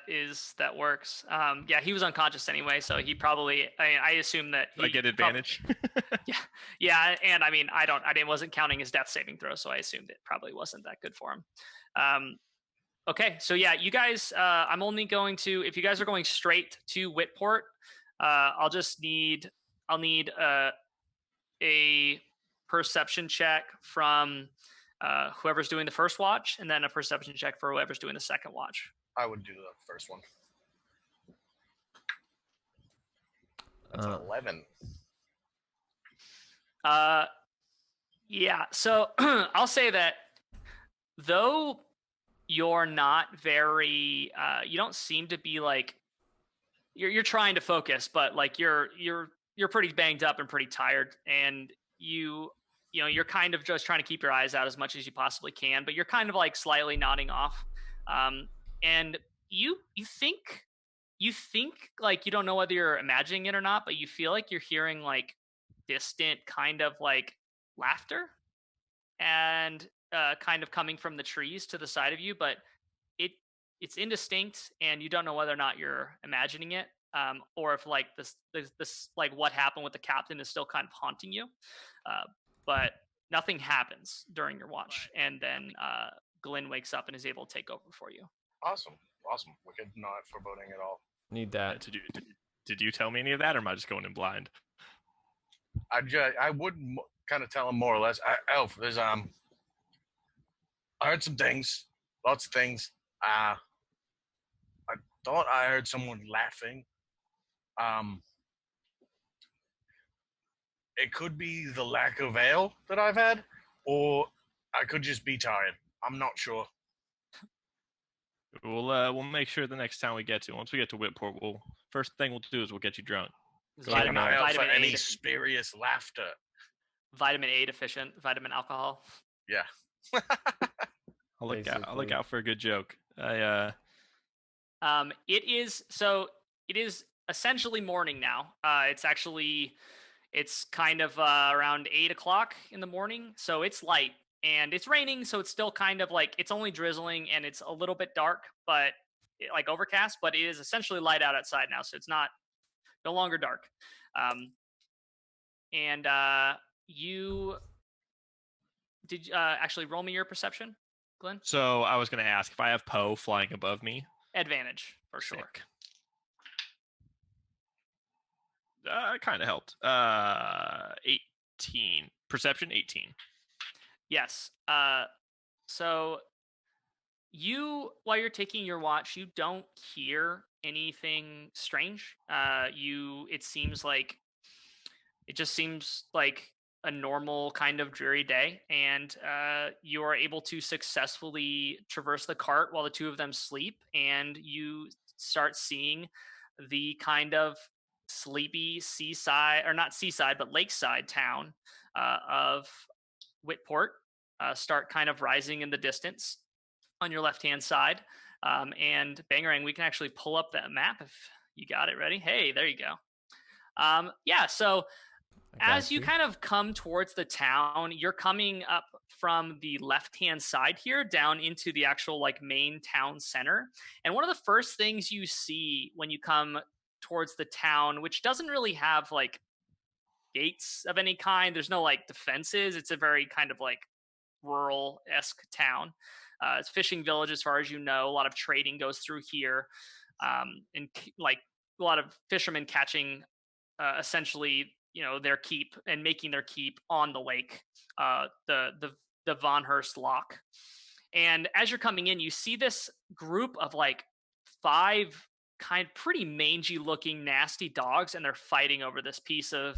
Speaker 3: works. Yeah, he was unconscious anyway, so he probably. I assume that he
Speaker 2: I get advantage.
Speaker 3: Yeah, and I mean, I wasn't counting his death saving throw, so I assumed it probably wasn't that good for him. Okay, so yeah, you guys, I'm only going to, if you guys are going straight to Whitport, I'll need a perception check from whoever's doing the first watch, and then a perception check for whoever's doing the second watch.
Speaker 1: I would do the first one. That's an 11.
Speaker 3: Yeah, so I'll say that though you're not very you don't seem to be you're trying to focus, but you're pretty banged up and pretty tired, and you're kind of just trying to keep your eyes out as much as you possibly can, but you're kind of slightly nodding off, and you think you don't know whether you're imagining it or not, but you feel like you're hearing distant kind of laughter and kind of coming from the trees to the side of you, but it's indistinct and you don't know whether or not you're imagining it, or if this what happened with the captain is still kind of haunting you, but nothing happens during your watch, and then Glenn wakes up and is able to take over for you.
Speaker 1: Awesome. Wicked, not foreboding at all.
Speaker 4: Need that.
Speaker 2: Did you tell me any of that, or am I just going in blind?
Speaker 1: I would kind of tell him more or less. Elf, there's I heard some things, lots of things. I thought I heard someone laughing. It could be the lack of ale that I've had, or I could just be tired. I'm not sure.
Speaker 2: We'll make sure the next time we get to, once we get to Whitport, first thing we'll do is we'll get you drunk.
Speaker 3: Vitamin
Speaker 1: any
Speaker 3: A,
Speaker 1: spurious laughter.
Speaker 3: vitamin A deficient, vitamin alcohol.
Speaker 1: Yeah.
Speaker 2: I'll look out for a good joke.
Speaker 3: It is essentially morning now. It's kind of around 8 o'clock in the morning, so it's light. and it's raining, so it's still kind of like it's only drizzling and it's a little bit dark, but like overcast. But it is essentially light out outside now, so it's no longer dark. And you did actually roll me your perception, Glenn.
Speaker 2: So I was going to ask if I have Poe flying above me.
Speaker 3: Advantage for sure.
Speaker 2: Sick. It kind of helped. 18. Perception, 18.
Speaker 3: Yes. So while you're taking your watch, you don't hear anything strange. It just seems like a normal kind of dreary day, and you are able to successfully traverse the cart while the two of them sleep, and you start seeing the kind of sleepy seaside, or not seaside, but lakeside town of Whitport start kind of rising in the distance on your left-hand side. And Bangarang, we can actually pull up that map if you got it ready. Hey, there you go. So as you kind of come towards the town, you're coming up from the left-hand side here down into the actual like main town center. And one of the first things you see when you come towards the town, which doesn't really have like gates of any kind, there's no like defenses. It's a very kind of like rural-esque town. It's a fishing village as far as you know. A lot of trading goes through here, and like a lot of fishermen catching essentially, their keep and making their keep on the lake, the Von Hurst Lock. And as you're coming in, you see this group of like 5 pretty mangy looking nasty dogs, and they're fighting over this piece of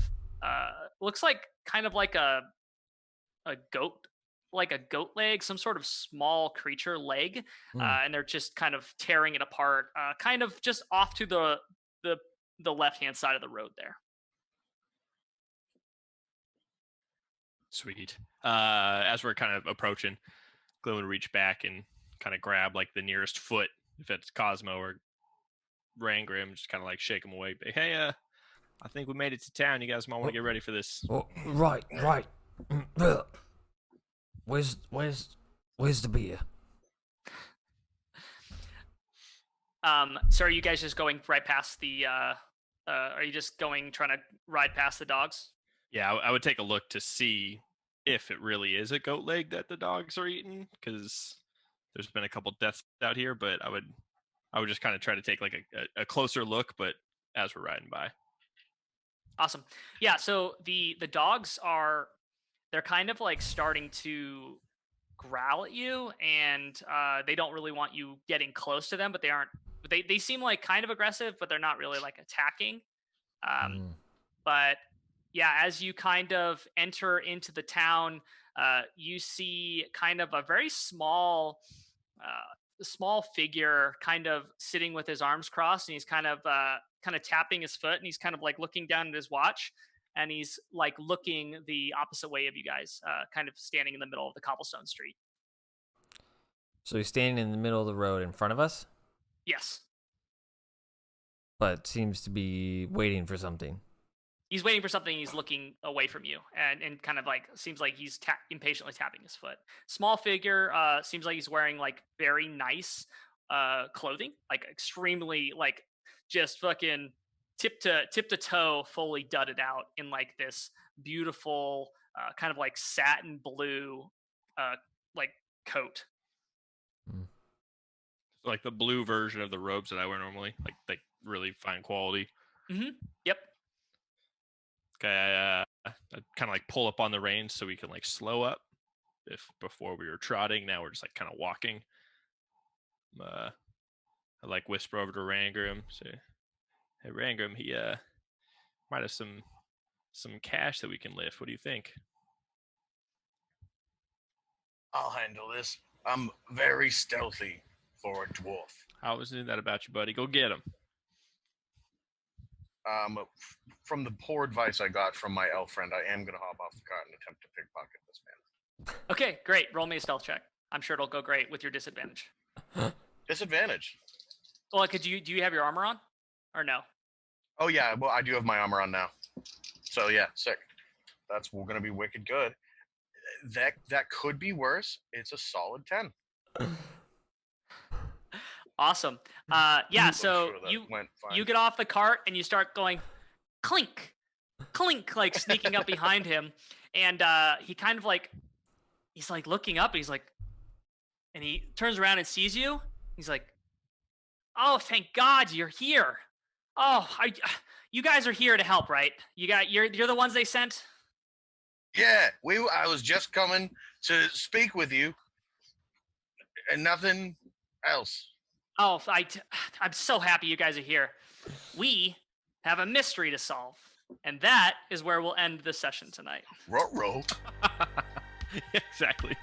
Speaker 3: looks like kind of like a goat, like a goat leg, some sort of small creature leg, and they're just kind of tearing it apart, kind of just off to the left-hand side of the road there.
Speaker 2: Sweet. As we're kind of approaching, Glenn would reach back and kind of grab like the nearest foot, if it's Cosmo or Rangrim, just kind of like shake him away. But, hey, I think we made it to town. You guys might want to get ready for this.
Speaker 6: Oh, right. Where's the beer?
Speaker 3: So are you guys just going right past the are you just trying to ride past the dogs?
Speaker 2: Yeah, I would take a look to see if it really is a goat leg that the dogs are eating, because there's been a couple deaths out here, but I would just kind of try to take like a closer look, but as we're riding by.
Speaker 3: Awesome. Yeah, so the dogs they're kind of like starting to growl at you, and they don't really want you getting close to them, but they seem like kind of aggressive, but they're not really like attacking. But yeah, as you kind of enter into the town, you see kind of a very small figure kind of sitting with his arms crossed, and he's kind of tapping his foot, and he's kind of like looking down at his watch, and he's like looking the opposite way of you guys, kind of standing in the middle of the cobblestone street.
Speaker 4: So he's standing in the middle of the road in front of us,
Speaker 3: Yes.
Speaker 4: but seems to be waiting for something.
Speaker 3: He's waiting for something. He's looking away from you, and kind of like seems like he's impatiently tapping his foot. Small figure. Seems like he's wearing like very nice clothing, like extremely like just fucking tip to toe, fully dudded out in like this beautiful kind of like satin blue like coat.
Speaker 2: Like the blue version of the robes that I wear normally, like really fine quality.
Speaker 3: Mm-hmm. Yep.
Speaker 2: Okay, I kind of like pull up on the reins so we can like slow up. If before we were trotting, now we're just like kind of walking. I like whisper over to Rangrim, say, "Hey Rangrim, he might have some cash that we can lift. What do you think?"
Speaker 1: I'll handle this. I'm very stealthy for a dwarf.
Speaker 2: I always knew that about you, buddy. Go get him.
Speaker 1: From the poor advice I got from my elf friend, I am going to hop off the cart and attempt to pickpocket this man.
Speaker 3: Okay, great. Roll me a stealth check. I'm sure it'll go great with your disadvantage.
Speaker 1: Disadvantage?
Speaker 3: Well, do you have your armor on, or no?
Speaker 1: Oh yeah, well I do have my armor on now. So yeah, sick. That's going to be wicked good. that could be worse. It's a solid 10.
Speaker 3: Awesome. Yeah.
Speaker 1: I'm
Speaker 3: So
Speaker 1: sure that went fine.
Speaker 3: you get off the cart and you start going clink, clink, like sneaking up behind him, and he kind of like he's like looking up. And he's like, and he turns around and sees you. He's like, "Oh, thank God you're here. Oh, you guys are here to help, right? You're the ones they sent."
Speaker 1: Yeah, I was just coming to speak with you, and nothing else.
Speaker 3: Oh, I'm so happy you guys are here. We have a mystery to solve, and that is where we'll end the session tonight.
Speaker 1: Ruh-roh.
Speaker 2: Exactly.